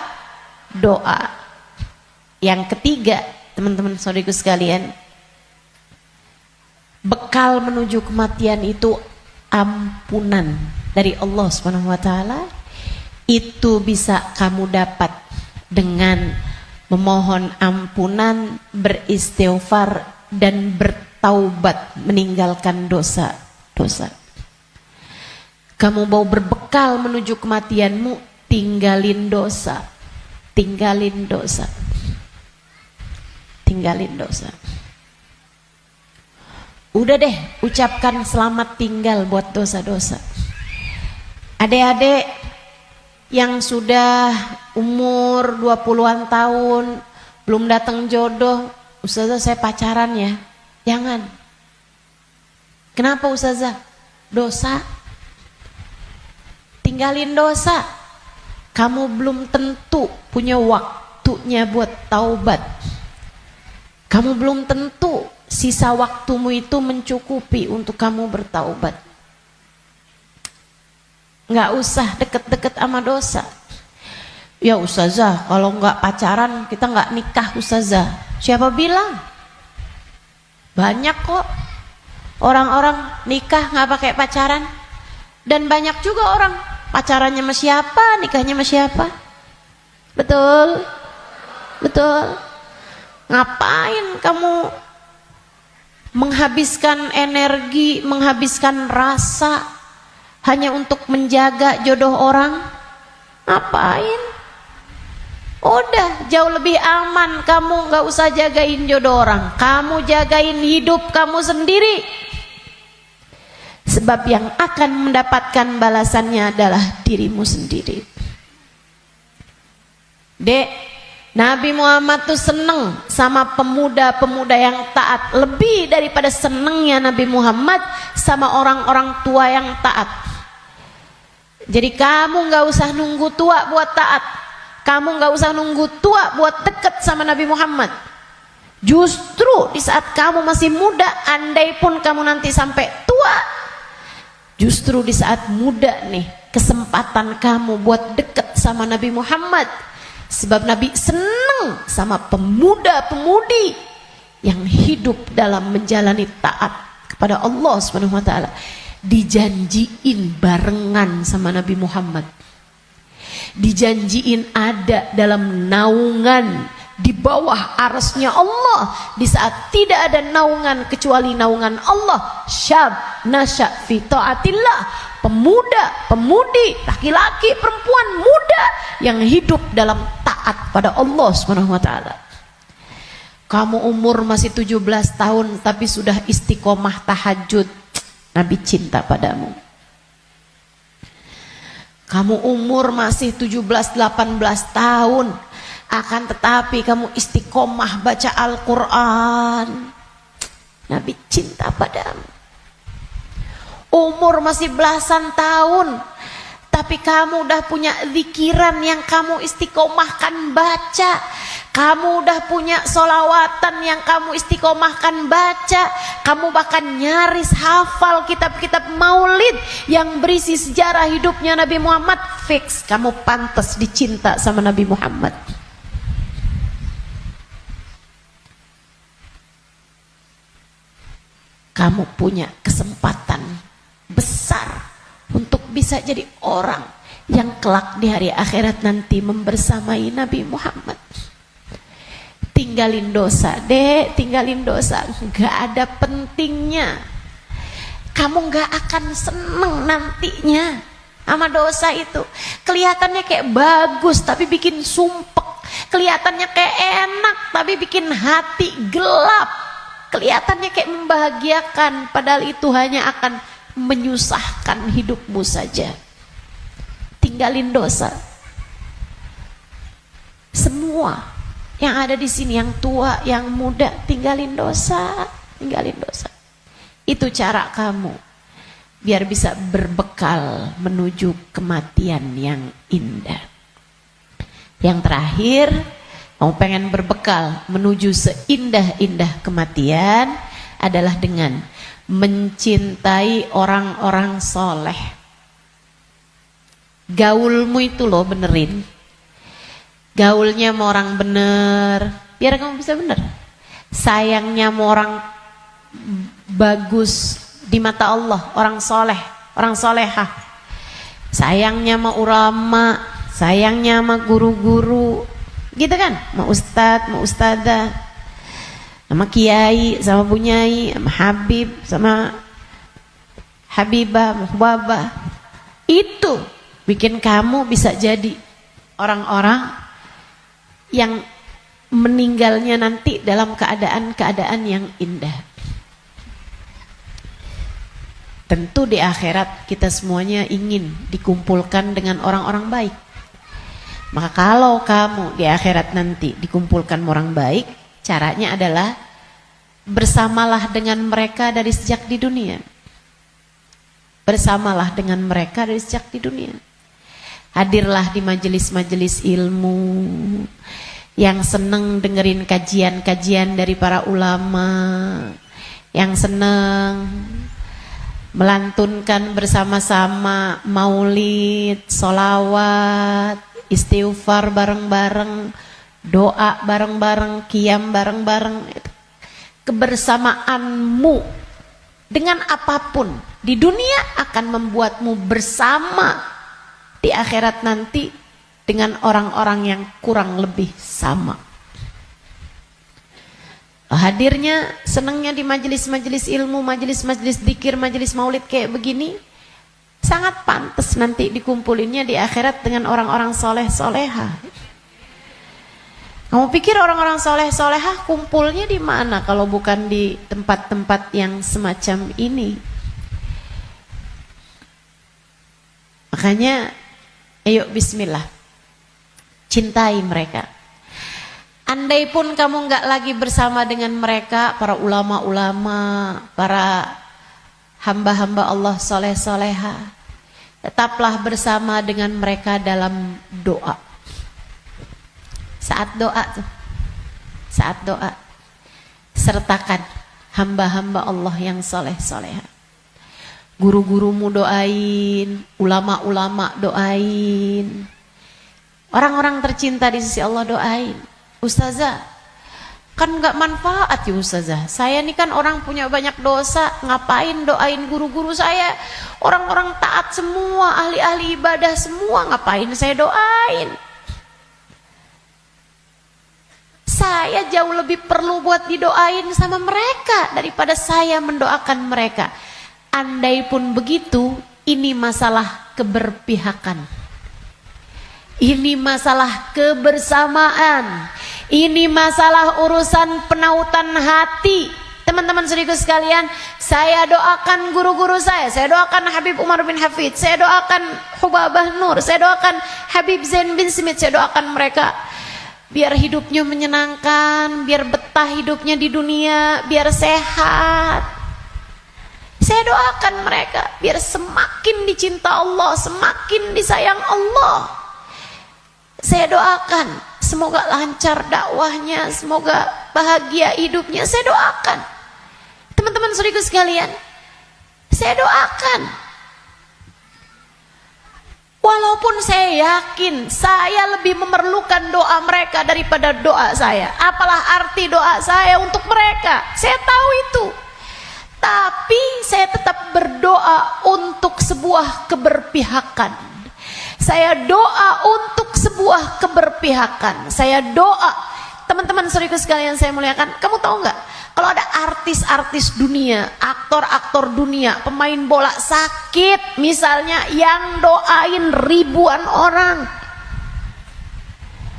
[SPEAKER 1] Doa. Yang ketiga, teman-teman saudariku sekalian, bekal menuju kematian itu ampunan dari Allah Subhanahu wa taala. Itu bisa kamu dapat dengan memohon ampunan, beristighfar dan bertaubat, meninggalkan dosa-dosa. Kamu mau berbekal menuju kematianmu, tinggalin dosa. Tinggalin dosa. Tinggalin dosa. Udah deh, ucapkan selamat tinggal buat dosa-dosa. Adik-adik yang sudah umur 20-an tahun, belum datang jodoh, Ustazah saya pacaran ya. Jangan. Kenapa Ustazah? Dosa. Tinggalin dosa. Kamu belum tentu punya waktunya buat taubat. Kamu belum tentu sisa waktumu itu mencukupi untuk kamu bertaubat. Nggak usah deket-deket sama dosa. Ya Ustazah, kalau nggak pacaran kita nggak nikah Ustazah. Siapa bilang? Banyak kok orang-orang nikah nggak pakai pacaran. Dan banyak juga orang pacarannya sama siapa, nikahnya sama siapa. Betul? Betul? Ngapain kamu menghabiskan energi, menghabiskan rasa hanya untuk menjaga jodoh orang? Ngapain? Udah jauh lebih aman kamu gak usah jagain jodoh orang, kamu jagain hidup kamu sendiri. Sebab yang akan mendapatkan balasannya adalah dirimu sendiri. Dek, Nabi Muhammad tuh seneng sama pemuda-pemuda yang taat, lebih daripada senengnya Nabi Muhammad sama orang-orang tua yang taat. Jadi kamu gak usah nunggu tua buat taat. Kamu gak usah nunggu tua buat deket sama Nabi Muhammad. Justru di saat kamu masih muda, andai pun kamu nanti sampai tua, justru di saat muda nih kesempatan kamu buat deket sama Nabi Muhammad. Sebab Nabi senang sama pemuda-pemudi yang hidup dalam menjalani taat kepada Allah Subhanahu wa taala. Dijanjiin barengan sama Nabi Muhammad. dijanjiin ada dalam naungan di bawah arasnya Allah di saat tidak ada naungan kecuali naungan Allah. Syab nasya fi taatillah, pemuda, pemudi, laki-laki, perempuan, muda yang hidup dalam taat pada Allah Subhanahu wa taala. Kamu umur masih 17 tahun tapi sudah istiqomah tahajud, Nabi cinta padamu. Kamu umur masih 17-18 tahun, akan tetapi kamu istiqomah baca Al-Quran, Nabi cinta padamu. Umur masih belasan tahun, tapi kamu udah punya zikiran yang kamu istiqomahkan baca. Kamu udah punya solawatan yang kamu istiqomahkan baca. Kamu bahkan nyaris hafal kitab-kitab maulid yang berisi sejarah hidupnya Nabi Muhammad. Fix, kamu pantas dicinta sama Nabi Muhammad. Kamu punya kesempatan besar untuk bisa jadi orang yang kelak di hari akhirat nanti membersamai Nabi Muhammad. Tinggalin dosa, dek, tinggalin dosa, nggak ada pentingnya. Kamu nggak akan seneng nantinya sama dosa itu. Kelihatannya kayak bagus tapi bikin sumpek, kelihatannya kayak enak tapi bikin hati gelap, kelihatannya kayak membahagiakan padahal itu hanya akan menyusahkan hidupmu saja. Tinggalin dosa. Semua yang ada di sini, yang tua, yang muda, tinggalin dosa, tinggalin dosa. Itu cara kamu biar bisa berbekal menuju kematian yang indah. Yang terakhir, kamu pengen berbekal menuju seindah-indah kematian adalah dengan mencintai orang-orang soleh. Gaulmu itu loh benerin. Gaulnya sama orang bener, biar kamu bisa bener. Sayangnya sama orang bagus di mata Allah, orang soleh, orang solehah. Sayangnya sama ulama, sayangnya sama guru-guru, gitu kan? Sama ustadz, sama ustadzah, sama kiai, sama bunyai, sama habib, sama habibah, sama hubabah. Itu bikin kamu bisa jadi orang-orang yang meninggalnya nanti dalam keadaan-keadaan yang indah. Tentu di akhirat kita semuanya ingin dikumpulkan dengan orang-orang baik. Maka kalau kamu di akhirat nanti dikumpulkan orang baik, caranya adalah bersamalah dengan mereka dari sejak di dunia. Bersamalah dengan mereka dari sejak di dunia. Hadirlah di majelis-majelis ilmu, yang seneng dengerin kajian-kajian dari para ulama, yang seneng melantunkan bersama-sama maulid, solawat, istighfar bareng-bareng, doa bareng-bareng, qiyam bareng-bareng. Kebersamaanmu dengan apapun di dunia akan membuatmu bersama di akhirat nanti dengan orang-orang yang kurang lebih sama. Hadirnya, senangnya di majelis-majelis ilmu, majelis-majelis dzikir, majelis maulid kayak begini, sangat pantas nanti dikumpulinnya di akhirat dengan orang-orang soleh-solehah. Kamu pikir orang-orang soleh-solehah kumpulnya di mana kalau bukan di tempat-tempat yang semacam ini? Makanya ayo bismillah, cintai mereka. Andai pun kamu nggak lagi bersama dengan mereka, para ulama-ulama, para hamba-hamba Allah soleh-soleha, tetaplah bersama dengan mereka dalam doa. Saat doa tuh, saat doa, sertakan hamba-hamba Allah yang soleh-soleha. Guru-gurumu doain, ulama-ulama doain, orang-orang tercinta di sisi Allah doain. Ustazah, Kan nggak manfaat ya Ustazah. Saya ini kan orang punya banyak dosa, ngapain doain guru-guru saya? Orang-orang taat semua, ahli-ahli ibadah semua, ngapain saya doain? Saya jauh lebih perlu buat didoain sama mereka daripada saya mendoakan mereka. Andai pun begitu, ini masalah keberpihakan. Ini masalah kebersamaan. Ini masalah urusan penautan hati. Teman-teman saudaraku sekalian, saya doakan guru-guru saya doakan Habib Umar bin Hafid, saya doakan Hubabah Nur, saya doakan Habib Zain bin Smith, saya doakan mereka biar hidupnya menyenangkan, biar betah hidupnya di dunia, biar sehat. Saya doakan mereka biar semakin dicinta Allah, semakin disayang Allah. Saya doakan semoga lancar dakwahnya, semoga bahagia hidupnya. Saya doakan. Teman-teman saudaraku sekalian, saya doakan. Walaupun saya yakin saya lebih memerlukan doa mereka daripada doa saya. Apalah arti doa saya untuk mereka? Saya tahu itu. Tapi saya tetap berdoa untuk sebuah keberpihakan. Saya doa untuk sebuah keberpihakan. Saya doa. Teman-teman saudaraku sekalian saya muliakan, kamu tahu nggak? Kalau ada artis-artis dunia, aktor-aktor dunia, pemain bola sakit misalnya, yang doain ribuan orang,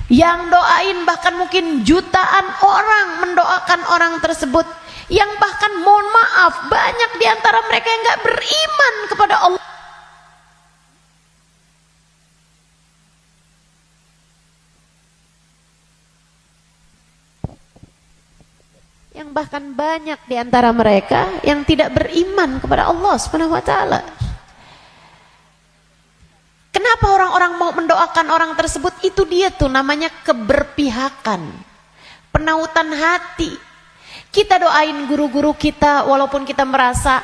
[SPEAKER 1] yang doain bahkan mungkin jutaan orang mendoakan orang tersebut, yang bahkan mohon maaf banyak diantara mereka yang nggak beriman kepada Allah. Yang bahkan banyak di antara mereka yang tidak beriman kepada Allah Subhanahu wa taala. Kenapa orang-orang mau mendoakan orang tersebut? Itu dia tuh namanya keberpihakan, penautan hati. Kita doain guru-guru kita walaupun kita merasa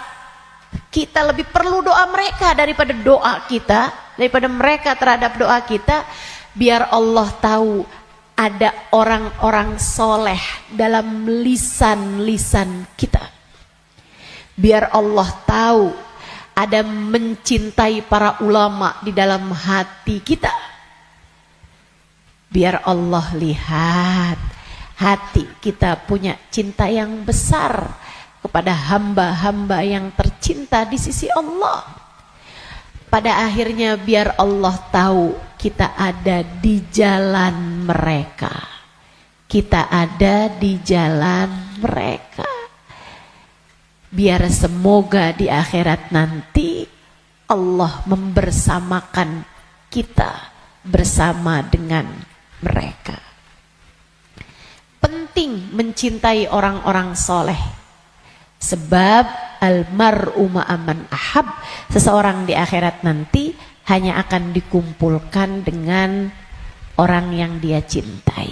[SPEAKER 1] kita lebih perlu doa mereka daripada doa kita, daripada mereka terhadap doa kita, biar Allah tahu ada orang-orang soleh dalam lisan-lisan kita. Biar Allah tahu ada mencintai para ulama di dalam hati kita. Biar Allah lihat hati kita punya cinta yang besar kepada hamba-hamba yang tercinta di sisi Allah. Pada akhirnya biar Allah tahu kita ada di jalan mereka. Kita ada di jalan mereka. Biar semoga di akhirat nanti Allah membersamakan kita bersama dengan mereka. Penting mencintai orang-orang soleh. Sebab almar'u ma'aman ahab, seseorang di akhirat nanti hanya akan dikumpulkan dengan orang yang dia cintai.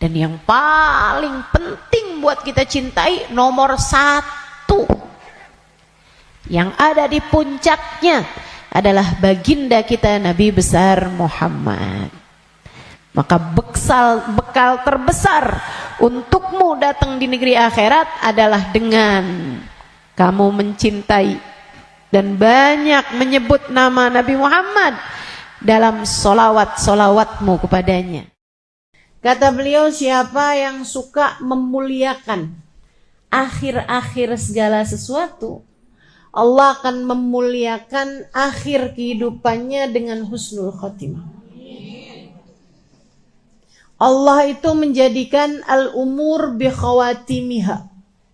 [SPEAKER 1] Dan yang paling penting buat kita cintai, nomor satu, yang ada di puncaknya adalah baginda kita Nabi besar Muhammad. Maka bekal terbesar untukmu datang di negeri akhirat adalah dengan kamu mencintai dan banyak menyebut nama Nabi Muhammad dalam solawat-solawatmu kepadanya. Kata beliau, siapa yang suka memuliakan akhir-akhir segala sesuatu, Allah akan memuliakan akhir kehidupannya dengan husnul khotimah. Allah itu menjadikan al-umur bi khawatimiha.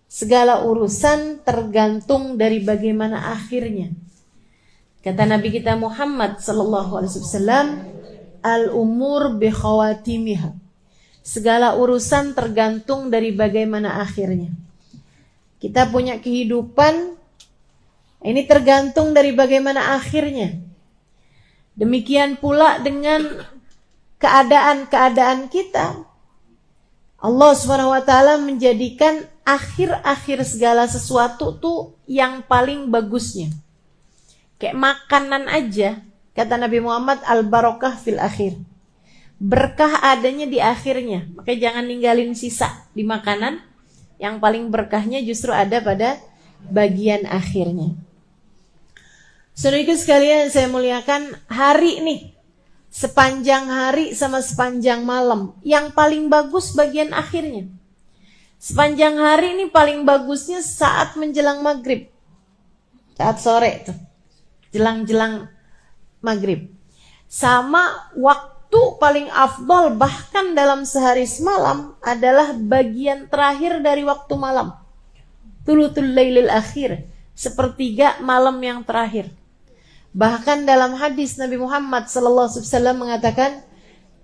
[SPEAKER 1] Segala urusan tergantung dari bagaimana akhirnya. Kata Nabi kita Muhammad sallallahu alaihi wasallam, al-umur bi khawatimiha. Segala urusan tergantung dari bagaimana akhirnya. Kita punya kehidupan, ini tergantung dari bagaimana akhirnya. Demikian pula dengan keadaan-keadaan kita. Allah SWT menjadikan akhir-akhir segala sesuatu tuh yang paling bagusnya. Kayak makanan aja, kata Nabi Muhammad, al-barakah fil akhir. Berkah adanya di akhirnya. Makanya jangan ninggalin sisa di makanan. Yang paling berkahnya justru ada pada bagian akhirnya. Saudaraku sekalian, saya muliakan, hari nih, sepanjang hari sama sepanjang malam, yang paling bagus bagian akhirnya. Sepanjang hari ini paling bagusnya saat menjelang maghrib, saat sore tuh, jelang-jelang maghrib. Sama waktu paling afdol bahkan dalam sehari semalam adalah bagian terakhir dari waktu malam, thuluthul lailil akhir, sepertiga malam yang terakhir. Bahkan dalam hadis Nabi Muhammad SAW mengatakan,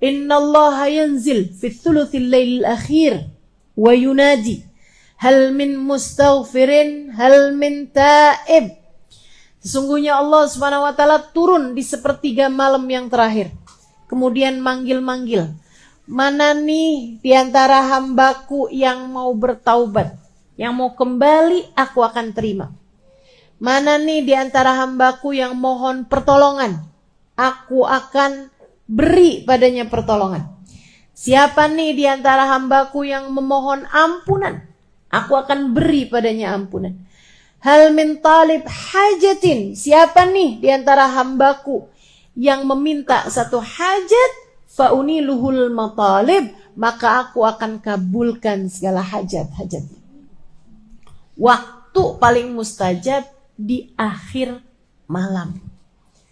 [SPEAKER 1] Innallaha yanzil fi thuluthil lailil akhir wa yunadi hal min mustaghfirin hal min taib. Sesungguhnya Allah Subhanahu wa taala turun di sepertiga malam yang terakhir. Kemudian manggil-manggil, mana nih di antara hambaku yang mau bertaubat, yang mau kembali, aku akan terima. Mana nih di antara hambaku yang mohon pertolongan, aku akan beri padanya pertolongan. Siapa nih di antara hambaku yang memohon ampunan, aku akan beri padanya ampunan. Hal min talib hajatin, siapa nih di antara hambaku yang meminta satu hajat, fauniluhul matalib, maka aku akan kabulkan segala hajat-hajatnya. Waktu paling mustajab di akhir malam,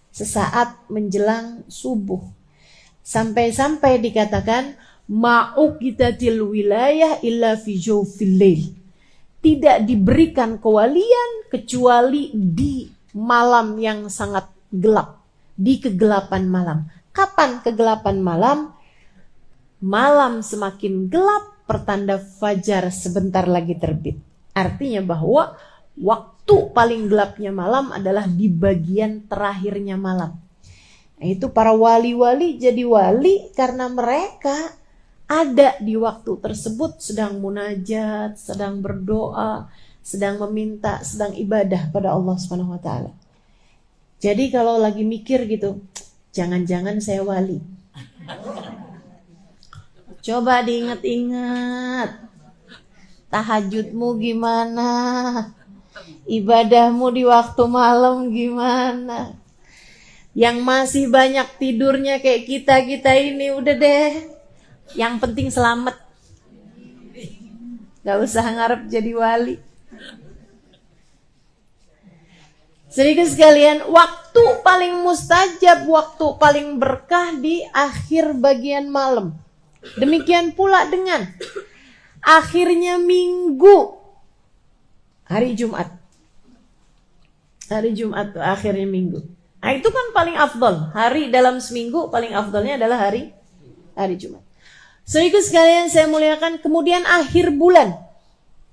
[SPEAKER 1] sesaat menjelang subuh. Sampai-sampai dikatakan ma'uqitatil wilayah illa fi jawfil lail. Tidak diberikan kewalian kecuali di malam yang sangat gelap, di kegelapan malam. Kapan kegelapan malam? Malam semakin gelap, pertanda fajar sebentar lagi terbit. Artinya bahwa waktu paling gelapnya malam adalah di bagian terakhirnya malam. Nah, itu para wali-wali jadi wali karena mereka ada di waktu tersebut sedang munajat, sedang berdoa, sedang meminta, sedang ibadah pada Allah Subhanahu wa taala. Jadi kalau lagi mikir gitu, jangan-jangan saya wali. Coba diingat-ingat. Tahajudmu gimana? Ibadahmu di waktu malam gimana? Yang masih banyak tidurnya kayak kita ini udah deh. Yang penting selamat. Gak usah ngarep jadi wali. Sedikit sekalian, waktu paling mustajab, waktu paling berkah di akhir bagian malam. Demikian pula dengan akhirnya minggu, hari Jumat. Hari Jumat tuh akhirnya minggu. Nah, itu kan paling afdol. Hari dalam seminggu paling afdolnya adalah hari Jumat. Saudaraku sekalian saya muliakan, kemudian akhir bulan.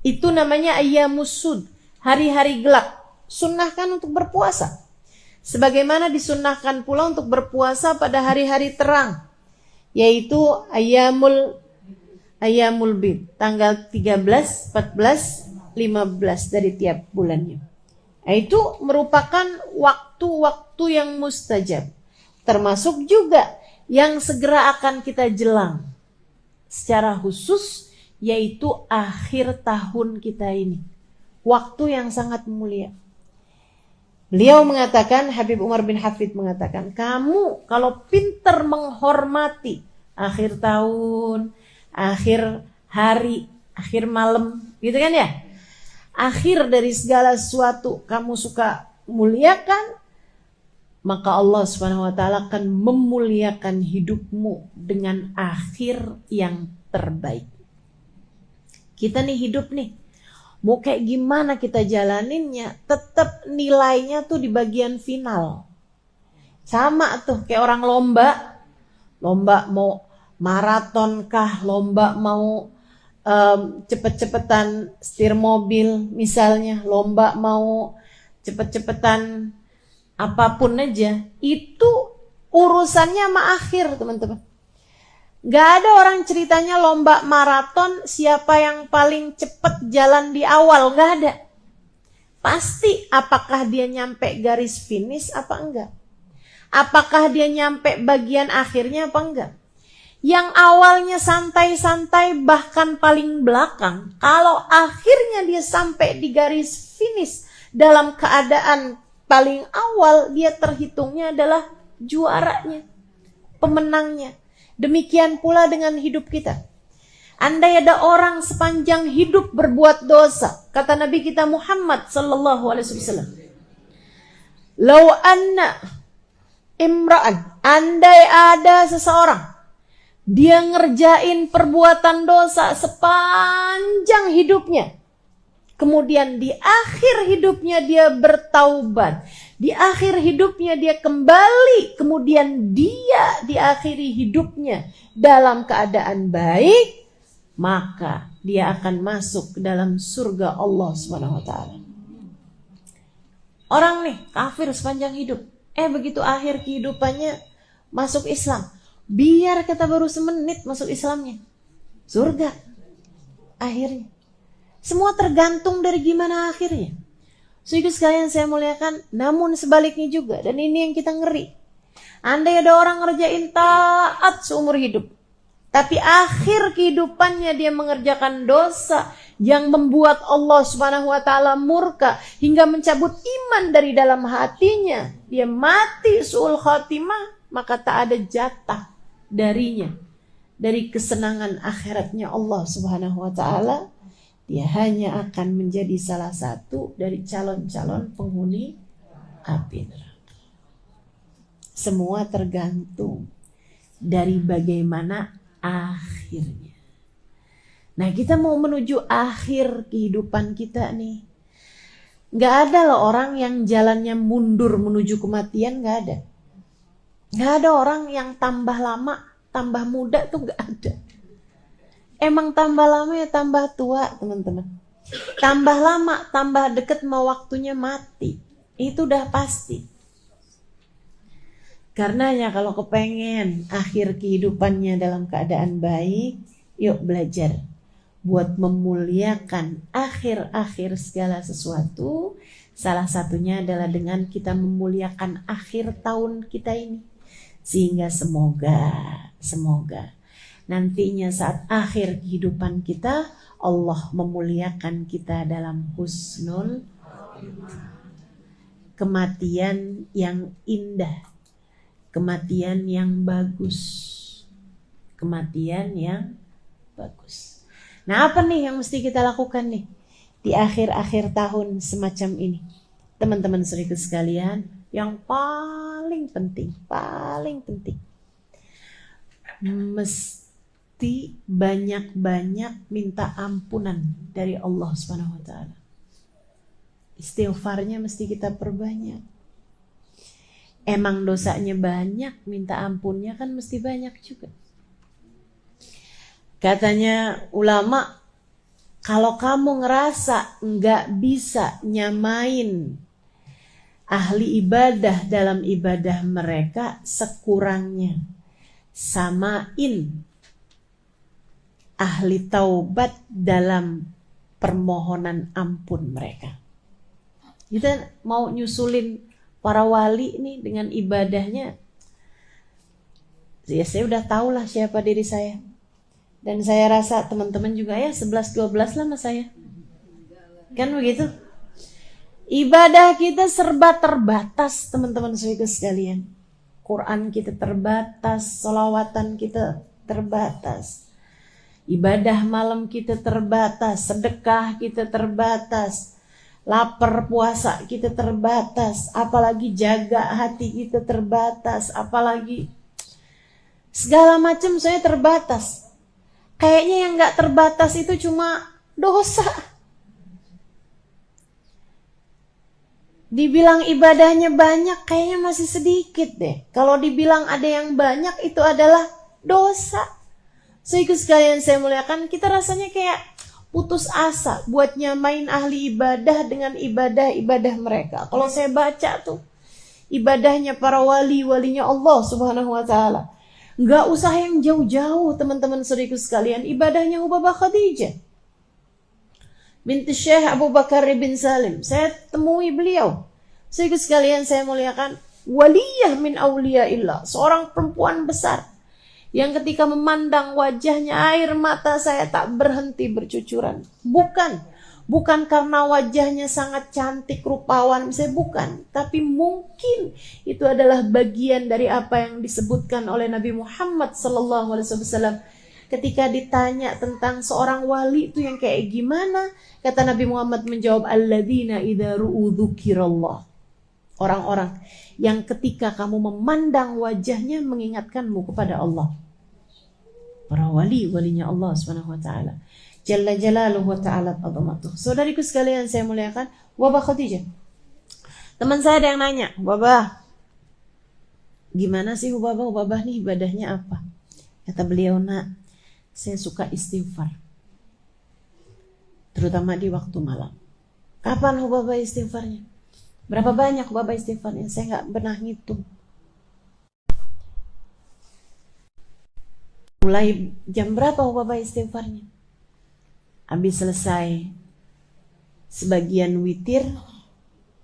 [SPEAKER 1] Itu namanya ayyamus sud, hari-hari gelap. Sunnahkan untuk berpuasa. Sebagaimana disunnahkan pula untuk berpuasa pada hari-hari terang, yaitu ayyamul bid, tanggal 13, 14, 15 dari tiap bulannya. Nah, itu merupakan waktu-waktu yang mustajab. Termasuk juga yang segera akan kita jelang secara khusus, yaitu akhir tahun kita ini. Waktu yang sangat mulia. Beliau mengatakan, Habib Umar bin Hafid mengatakan, kamu kalau pintar menghormati akhir tahun, akhir hari, akhir malam, gitu kan ya? Akhir dari segala sesuatu kamu suka muliakan, maka Allah Subhanahu wa taala akan memuliakan hidupmu dengan akhir yang terbaik. Kita nih hidup nih, mau kayak gimana kita jalaninnya, tetap nilainya tuh di bagian final. Sama tuh kayak orang lomba mau maraton kah, lomba mau cepet-cepetan setir mobil misalnya, lomba mau cepet-cepetan apapun aja, itu urusannya sama akhir, teman-teman. Gak ada orang ceritanya lomba maraton siapa yang paling cepet jalan di awal, gak ada. Pasti apakah dia nyampe garis finish apa enggak, apakah dia nyampe bagian akhirnya apa enggak. Yang awalnya santai-santai bahkan paling belakang, kalau akhirnya dia sampai di garis finish dalam keadaan paling awal, dia terhitungnya adalah juaranya, pemenangnya. Demikian pula dengan hidup kita. Andai ada orang sepanjang hidup berbuat dosa, kata Nabi kita Muhammad sallallahu alaihi wasallam, "Lau anna imra'an", andai ada seseorang dia ngerjain perbuatan dosa sepanjang hidupnya, kemudian di akhir hidupnya dia bertaubat, di akhir hidupnya dia kembali, kemudian dia diakhiri hidupnya dalam keadaan baik, maka dia akan masuk ke dalam surga Allah Subhanahu wa taala. Orang nih kafir sepanjang hidup, begitu akhir kehidupannya masuk Islam. Biar kata baru semenit masuk Islamnya, surga akhirnya. Semua tergantung dari gimana akhirnya. Saudara sekalian saya muliakan, namun sebaliknya juga, dan ini yang kita ngeri. Andai ada orang ngerjain taat seumur hidup, tapi akhir kehidupannya dia mengerjakan dosa yang membuat Allah Subhanahu wa taala murka hingga mencabut iman dari dalam hatinya, dia mati su'ul khatimah, maka tak ada jatah darinya dari kesenangan akhiratnya Allah Subhanahu wa taala. Dia hanya akan menjadi salah satu dari calon-calon penghuni api neraka. Semua tergantung dari bagaimana akhirnya. Nah, kita mau menuju akhir kehidupan kita nih. Gak ada loh orang yang jalannya mundur menuju kematian, gak ada. Gak ada orang yang tambah lama, tambah muda tuh gak ada. Emang tambah lama ya tambah tua, teman-teman. Tambah lama, tambah deket mau waktunya mati. Itu udah pasti. Karenanya kalau kepengen akhir kehidupannya dalam keadaan baik, yuk belajar buat memuliakan akhir-akhir segala sesuatu. Salah satunya adalah dengan kita memuliakan akhir tahun kita ini. Sehingga semoga nantinya saat akhir kehidupan kita, Allah memuliakan kita dalam husnul kematian yang indah, kematian yang bagus, kematian yang bagus. Nah, apa nih yang mesti kita lakukan nih di akhir-akhir tahun semacam ini, teman-teman saudaraku sekalian? Yang paling penting, mesti banyak-banyak minta ampunan dari Allah Subhanahu wa taala. Istighfarnya mesti kita perbanyak. Emang dosanya banyak, minta ampunnya kan mesti banyak juga. Katanya ulama, kalau kamu ngerasa nggak bisa nyamain ahli ibadah dalam ibadah mereka, sekurangnya samain ahli taubat dalam permohonan ampun mereka. Kita mau nyusulin para wali nih dengan ibadahnya. Ya saya udah tahu lah siapa diri saya. Dan saya rasa teman-teman juga ya 11-12 lah sama saya. Kan begitu? Ibadah kita serba terbatas, teman-teman saudara sekalian. Quran kita terbatas, sholawatan kita terbatas. Ibadah malam kita terbatas, sedekah kita terbatas. Lapar puasa kita terbatas, apalagi jaga hati kita terbatas, apalagi segala macam saya terbatas. Kayaknya yang gak terbatas itu cuma dosa. Dibilang ibadahnya banyak, kayaknya masih sedikit deh. Kalau dibilang ada yang banyak, itu adalah dosa. So ikut sekalian saya muliakan, kita rasanya kayak putus asa buat nyamain ahli ibadah dengan ibadah-ibadah mereka. Kalau saya baca tuh, ibadahnya para walinya Allah Subhanahu wa ta'ala. Gak usah yang jauh-jauh teman-teman saudaraku sekalian. Ibadahnya Hubabah Khadijah binti Syekh Abu Bakar bin Salim. Saya temui beliau. Saudaraku sekalian saya muliakan, waliyah min awliyaillah, seorang perempuan besar yang ketika memandang wajahnya air mata saya tak berhenti bercucuran. Bukan karena wajahnya sangat cantik, rupawan, misalnya bukan. Tapi mungkin itu adalah bagian dari apa yang disebutkan oleh Nabi Muhammad SAW. Ketika ditanya tentang seorang wali itu yang kayak gimana, kata Nabi Muhammad menjawab, alladzina idza ru'u dzukirallah. Orang-orang yang ketika kamu memandang wajahnya mengingatkanmu kepada Allah. Para walinya Allah Subhanahu wa taala. Jalla jalaluhu wa ta'ala azamatuh. Saudariku sekalian saya muliakan, Wabah Khadijah. Teman saya ada yang nanya, Wabah, gimana sih Wabah nih ibadahnya apa? Kata beliau, nak, saya suka istighfar. Terutama di waktu malam. Kapan Wabah istighfarnya? Berapa banyak Wabah istighfarnya? Saya nggak pernah ngitung. Mulai jam berapa Wabah istighfarnya? Habis selesai sebagian witir,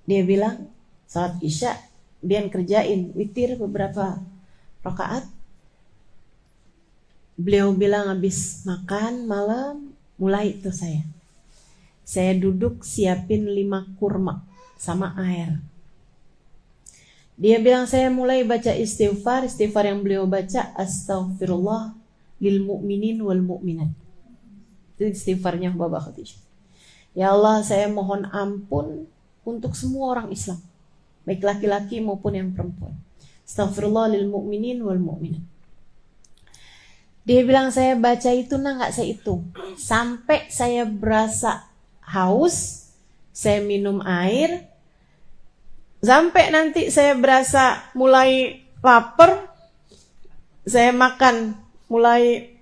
[SPEAKER 1] dia bilang salat isya, dia kerjain witir beberapa rakaat. Beliau bilang habis makan malam, mulai itu saya duduk siapin 5 kurma sama air. Dia bilang saya mulai baca istighfar yang beliau baca, astaghfirullah lil mu'minin wal mu'minat. Itu istighfarnya Wabah Khadijah. Ya Allah, saya mohon ampun untuk semua orang Islam, baik laki-laki maupun yang perempuan. Astaghfirullah lil mu'minin wal mu'minat. Dia bilang saya baca itu nggak saya hitung. Sampai saya berasa haus, saya minum air. Sampai nanti saya berasa mulai lapar, saya makan, mulai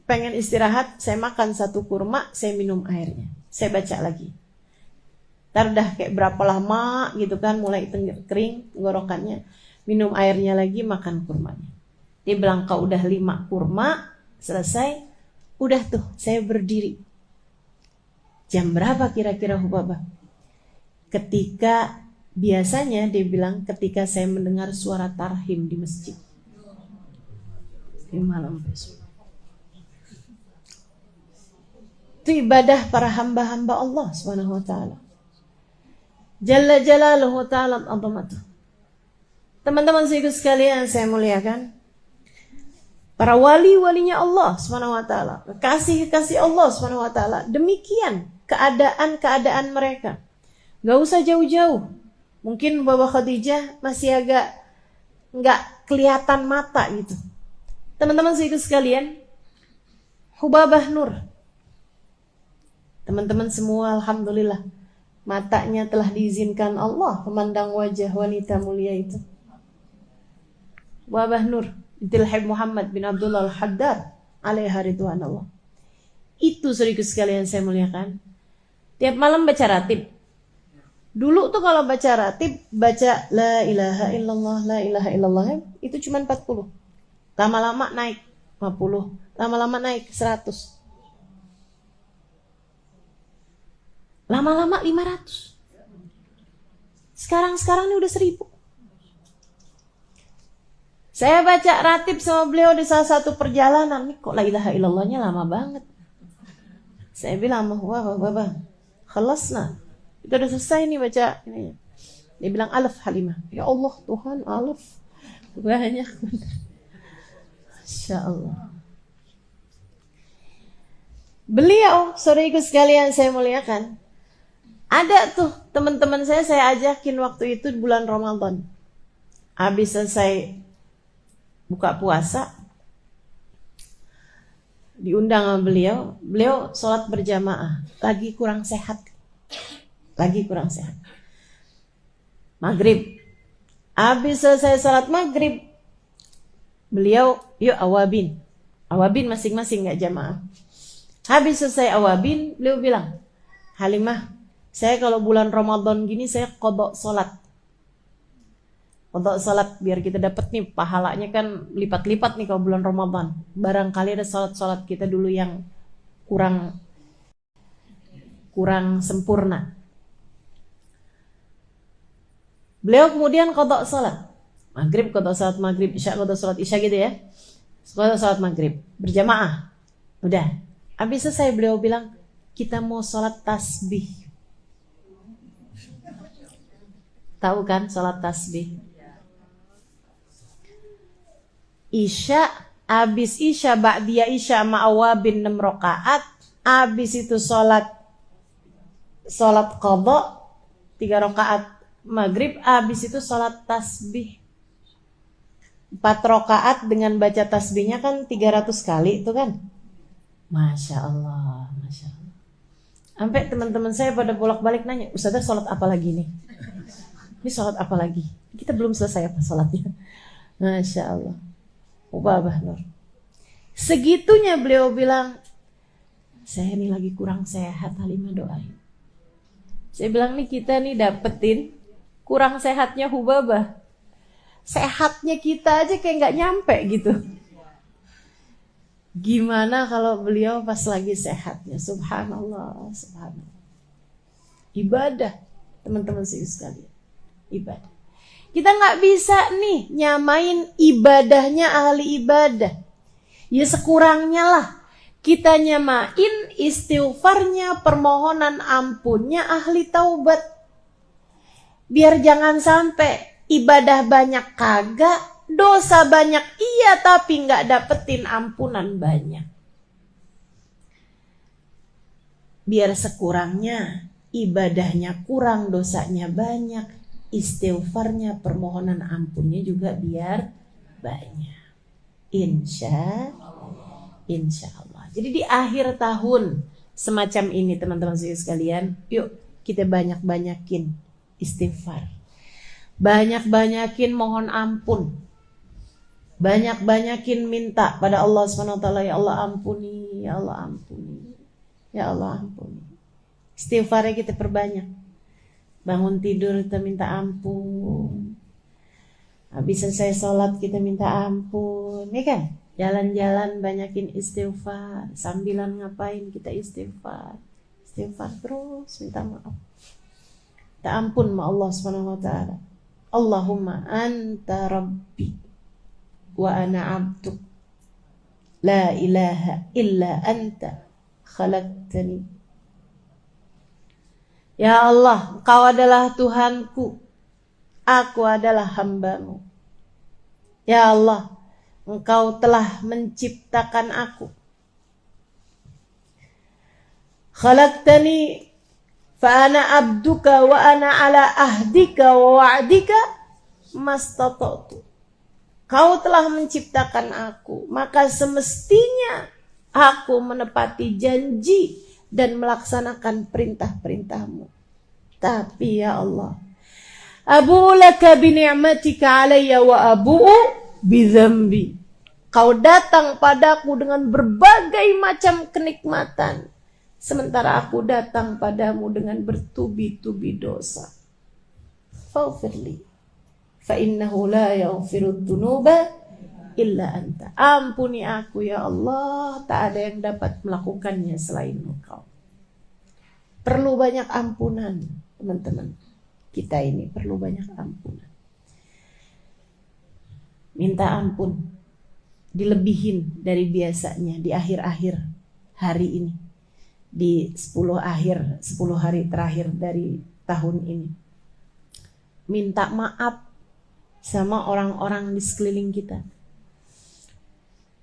[SPEAKER 1] pengen istirahat, saya makan 1 kurma, saya minum airnya. Saya baca lagi. Ntar udah kayak berapa lama gitu kan, mulai kering tenggorokannya. Minum airnya lagi, makan kurmanya. Dia bilang kalau udah 5 kurma, selesai, udah tuh saya berdiri. Jam berapa kira-kira Hubabah? Ketika biasanya dia bilang ketika saya mendengar suara tarhim di masjid. Di malam besok. Itu ibadah para hamba-hamba Allah Subhanahu wa taala. Jalla jalaluhu ta'ala azamatuh. Teman-teman sekalian saya muliakan, para walinya Allah Subhanahu wa taala, kekasih Allah Subhanahu wa taala, demikian keadaan mereka. Gak usah jauh-jauh. Mungkin Wabah Khadijah masih agak nggak kelihatan mata gitu. Teman-teman sekalian, Hubabah Nur. Teman-teman semua alhamdulillah matanya telah diizinkan Allah memandang wajah wanita mulia itu. Hubabah Nur binti Habib Muhammad bin Abdullah Al-Haddad alaiha ridwanullah. Itu saudaraku sekalian saya muliakan. Tiap malam baca ratib. Dulu tuh kalau baca ratib, baca la ilaha illallah, itu cuma 40. Lama-lama naik 50, lama-lama naik 100. Lama-lama 500. Sekarang ini udah 1000. Saya baca ratib sama beliau di salah satu perjalanan, nih kok la ilaha illallahnya lama banget. Saya bilang, wah, khalasna. Itu udah selesai nih baca ini. Dia bilang alaf Halimah. Ya Allah Tuhan, alaf banyak benar. Masya Allah. Beliau, saudaraku sekalian saya muliakan, ada tuh teman-teman saya ajakin waktu itu bulan Ramadan. Habis selesai buka puasa, diundang sama beliau sholat berjamaah, lagi kurang sehat. Maghrib. Habis selesai salat maghrib, beliau yuk awabin masing-masing gak jamaah. Habis selesai awabin, beliau bilang, Halimah, saya kalau bulan Ramadan gini saya qadha salat biar kita dapat nih pahalanya kan lipat-lipat nih kalau bulan Ramadan. Barangkali ada salat-salat kita dulu yang kurang sempurna. Beliau kemudian qadha salat maghrib, qadha salat maghrib, isya qadha salat isya gitu ya. Sholat maghrib berjamaah. Udah. Habis selesai beliau bilang, kita mau sholat tasbih. Tahu kan sholat tasbih? Isya, habis isya, ba'diyah isya sama awabin 6 rakaat. Habis itu sholat qadha 3 rakaat maghrib. Habis itu sholat tasbih 4 rakaat dengan baca tasbihnya kan 300 kali itu kan. Masya Allah, Masya Allah. Sampai teman-teman saya pada bolak-balik nanya, Ustazah sholat apa lagi nih? Ini sholat apa lagi? Kita belum selesai apa sholatnya. Masya Allah. Ubabah Nur. Segitunya beliau bilang, saya ini lagi kurang sehat, Halimah doain. Saya bilang nih kita nih dapetin kurang sehatnya Hubabah. Sehatnya kita aja kayak gak nyampe gitu. Gimana kalau beliau pas lagi sehatnya? Subhanallah, subhanallah. Ibadah, teman-teman sekalian. Ibadah. Kita gak bisa nih nyamain ibadahnya ahli ibadah. Ya sekurangnya lah kita nyamain istighfarnya, permohonan ampunnya ahli taubat. Biar jangan sampai ibadah banyak kagak, dosa banyak iya tapi gak dapetin ampunan banyak. Biar sekurangnya ibadahnya kurang, dosanya banyak, istighfarnya, permohonan ampunnya juga biar banyak. Insya Allah. Jadi di akhir tahun semacam ini teman-teman sekalian, yuk kita banyak-banyakin istighfar. Banyak-banyakin mohon ampun. Banyak-banyakin minta pada Allah SWT, ya Allah ampuni, ya Allah ampuni. Ya Allah ampuni. Istighfarnya kita perbanyak. Bangun tidur kita minta ampun. Habis selesai sholat kita minta ampun. Ini kan? Jalan-jalan banyakin istighfar. Sambilan ngapain kita istighfar. Istighfar terus minta maaf. Minta ampun sama Allah SWT. Allahumma anta rabbi wa ana abduk. La ilaha illa anta khalaqtani. Ya Allah, Engkau adalah Tuhanku, aku adalah hamba-Mu. Ya Allah, Engkau telah menciptakan aku. Khalaqtani fa ana abduka wa ana ala ahdika wa wa'dika mastata'tu. Kau telah menciptakan aku, maka semestinya aku menepati janji dan melaksanakan perintah-perintahmu. Tapi ya Allah, abu'u laka bi ni'matika alayya wa abu'u bi dzambi. Kau datang padaku dengan berbagai macam kenikmatan, sementara aku datang padamu dengan bertubi-tubi dosa. Faghfirli fa innahu la yaghfirud dzunuba illa anta. Ampuni aku ya Allah, tak ada yang dapat melakukannya selain Engkau. Perlu banyak ampunan, teman-teman. Kita ini perlu banyak ampunan. Minta ampun, dilebihin dari biasanya di akhir-akhir hari ini. Di 10 hari terakhir dari tahun ini. Minta maaf sama orang-orang di sekeliling kita.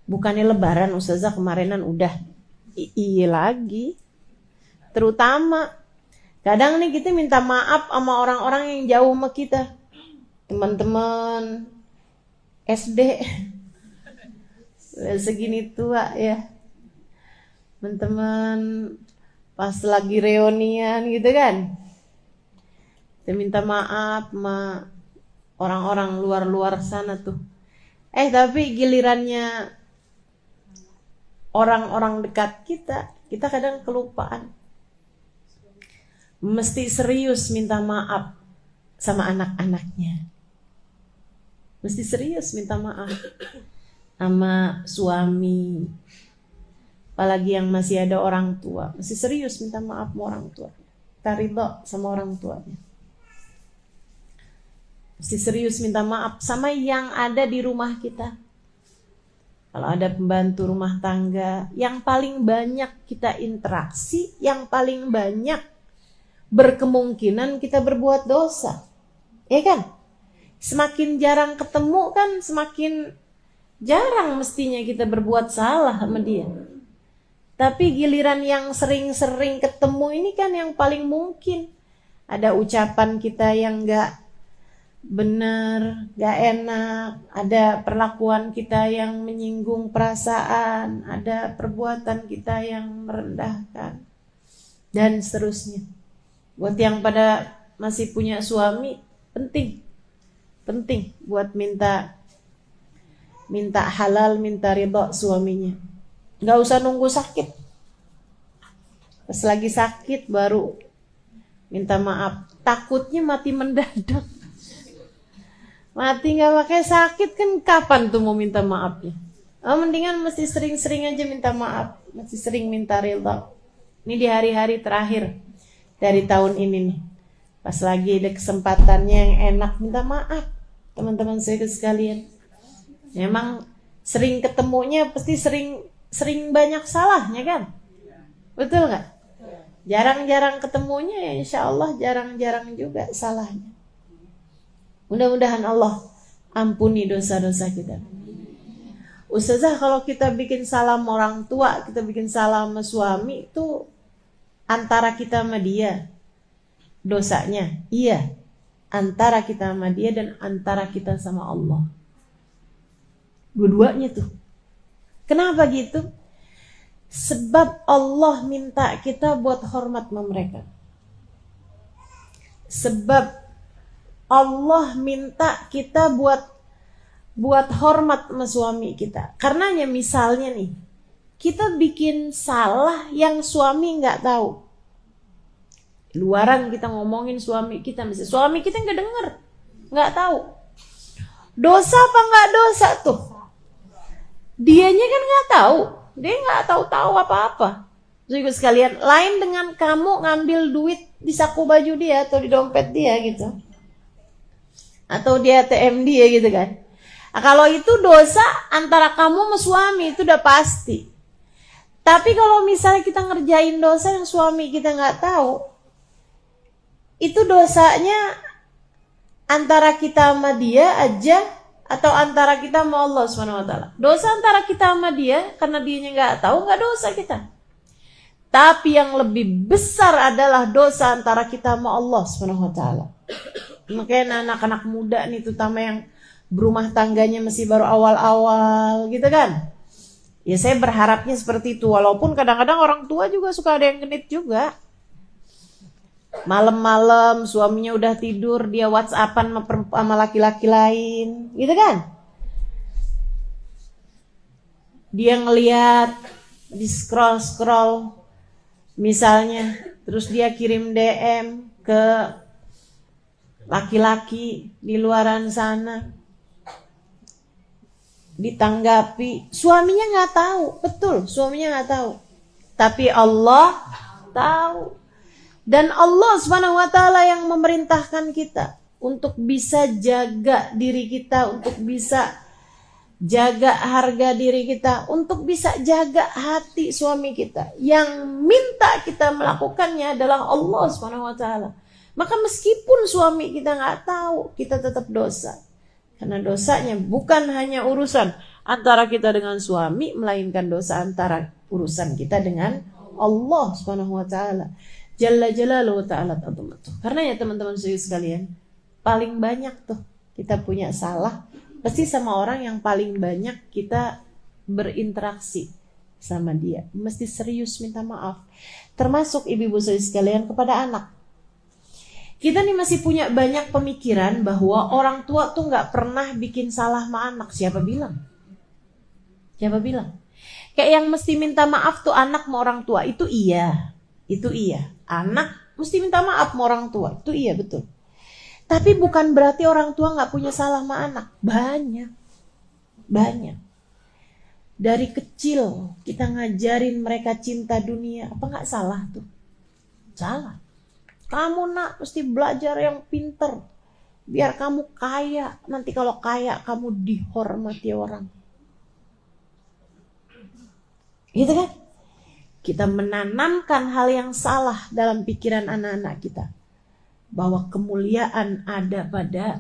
[SPEAKER 1] Bukannya lebaran Ustazah kemarinan udah. Iya lagi. Terutama kadang nih kita minta maaf sama orang-orang yang jauh sama kita. Teman-teman SD segini tua ya. Teman-teman pas lagi reunian gitu kan. Kita minta maaf sama orang-orang luar-luar sana tuh. Tapi gilirannya orang-orang dekat kita kadang kelupaan. Mesti serius minta maaf sama anak-anaknya. Mesti serius minta maaf sama suami. Apalagi yang masih ada orang tua. Mesti serius minta maaf sama orang tua. Kita ridho sama orang tuanya. Mesti serius minta maaf sama yang ada di rumah kita. kalau ada pembantu rumah tangga, yang paling banyak kita interaksi, yang paling banyak berkemungkinan kita berbuat dosa. Ya kan? Semakin jarang ketemu kan semakin jarang mestinya kita berbuat salah sama dia. Tapi giliran yang sering-sering ketemu ini kan yang paling mungkin. Ada ucapan kita yang gak benar, gak enak, ada perlakuan kita yang menyinggung perasaan, ada perbuatan kita yang merendahkan, dan seterusnya. Buat yang pada masih punya suami, penting buat minta halal, minta ridho suaminya. Gak usah nunggu sakit. Pas lagi sakit baru minta maaf. Takutnya mati mendadak. Mati gak pakai sakit kan kapan tuh mau minta maafnya? Mendingan mesti sering-sering aja minta maaf. Mesti sering minta ridho. Ini di hari-hari terakhir dari tahun ini nih. Pas lagi ada kesempatannya yang enak, minta maaf. Teman-teman saya sekalian. Memang sering ketemunya pasti sering banyak salahnya kan? Betul gak? Jarang-jarang ketemunya ya insya Allah jarang-jarang juga salahnya. Mudah-mudahan Allah ampuni dosa-dosa kita. Ustazah, kalau kita bikin salah sama orang tua, kita bikin salah sama suami, itu antara kita sama dia dosanya? Iya, antara kita sama dia dan antara kita sama Allah. Dua-duanya tuh. Kenapa gitu? Sebab Allah minta kita buat hormat sama mereka. Sebab Allah minta kita buat hormat sama suami kita. Karenanya misalnya nih, kita bikin salah yang suami nggak tahu. Luaran kita ngomongin suami kita, misalnya suami kita nggak denger, nggak tahu. Dosa apa nggak dosa tuh? Dianya kan nggak tahu, dia nggak tahu apa-apa. Jadi sekalian, lain dengan kamu ngambil duit di saku baju dia atau di dompet dia gitu. Atau di ATM dia gitu kan. Nah, kalau itu dosa antara kamu sama suami itu udah pasti. Tapi kalau misalnya kita ngerjain dosa yang suami kita nggak tahu, itu dosanya antara kita sama dia aja atau antara kita sama Allah SWT. Dosa antara kita sama dia karena dianya nggak tahu, nggak dosa kita. Tapi yang lebih besar adalah dosa antara kita sama Allah SWT. Makanya anak-anak muda nih, terutama yang berumah tangganya masih baru awal-awal gitu kan. Ya saya berharapnya seperti itu. Walaupun kadang-kadang orang tua juga suka ada yang genit juga. Malam-malam suaminya udah tidur, dia WhatsAppan sama laki-laki lain gitu kan. Dia ngeliat di scroll misalnya, terus dia kirim DM ke laki-laki di luaran sana, ditanggapi, suaminya nggak tahu, betul, suaminya nggak tahu, tapi Allah tahu. Dan Allah SWT yang memerintahkan kita untuk bisa jaga diri kita, untuk bisa jaga harga diri kita, untuk bisa jaga hati suami kita. Yang minta kita melakukannya adalah Allah SWT. Maka meskipun suami kita nggak tahu, kita tetap dosa. Karena dosanya bukan hanya urusan antara kita dengan suami, melainkan dosa antara urusan kita dengan Allah SWT. Jalla jalaluhu ta'ala ta'ala. Karena ya teman-teman sekalian, paling banyak tuh kita punya salah pasti sama orang yang paling banyak kita berinteraksi sama dia. Mesti serius minta maaf. Termasuk ibu-ibu sekalian kepada anak. Kita nih masih punya banyak pemikiran bahwa orang tua tuh gak pernah bikin salah sama anak. Siapa bilang? Siapa bilang? Kayak yang mesti minta maaf tuh anak sama orang tua. Itu iya. Itu iya. Anak mesti minta maaf sama orang tua. Itu iya, betul. Tapi bukan berarti orang tua gak punya salah sama anak. Banyak. Dari kecil kita ngajarin mereka cinta dunia. Apa gak salah tuh? Salah. Kamu nak mesti belajar yang pinter. Biar kamu kaya. Nanti kalau kaya kamu dihormati orang. Gitu kan? Kita menanamkan hal yang salah dalam pikiran anak-anak kita, bahwa kemuliaan ada pada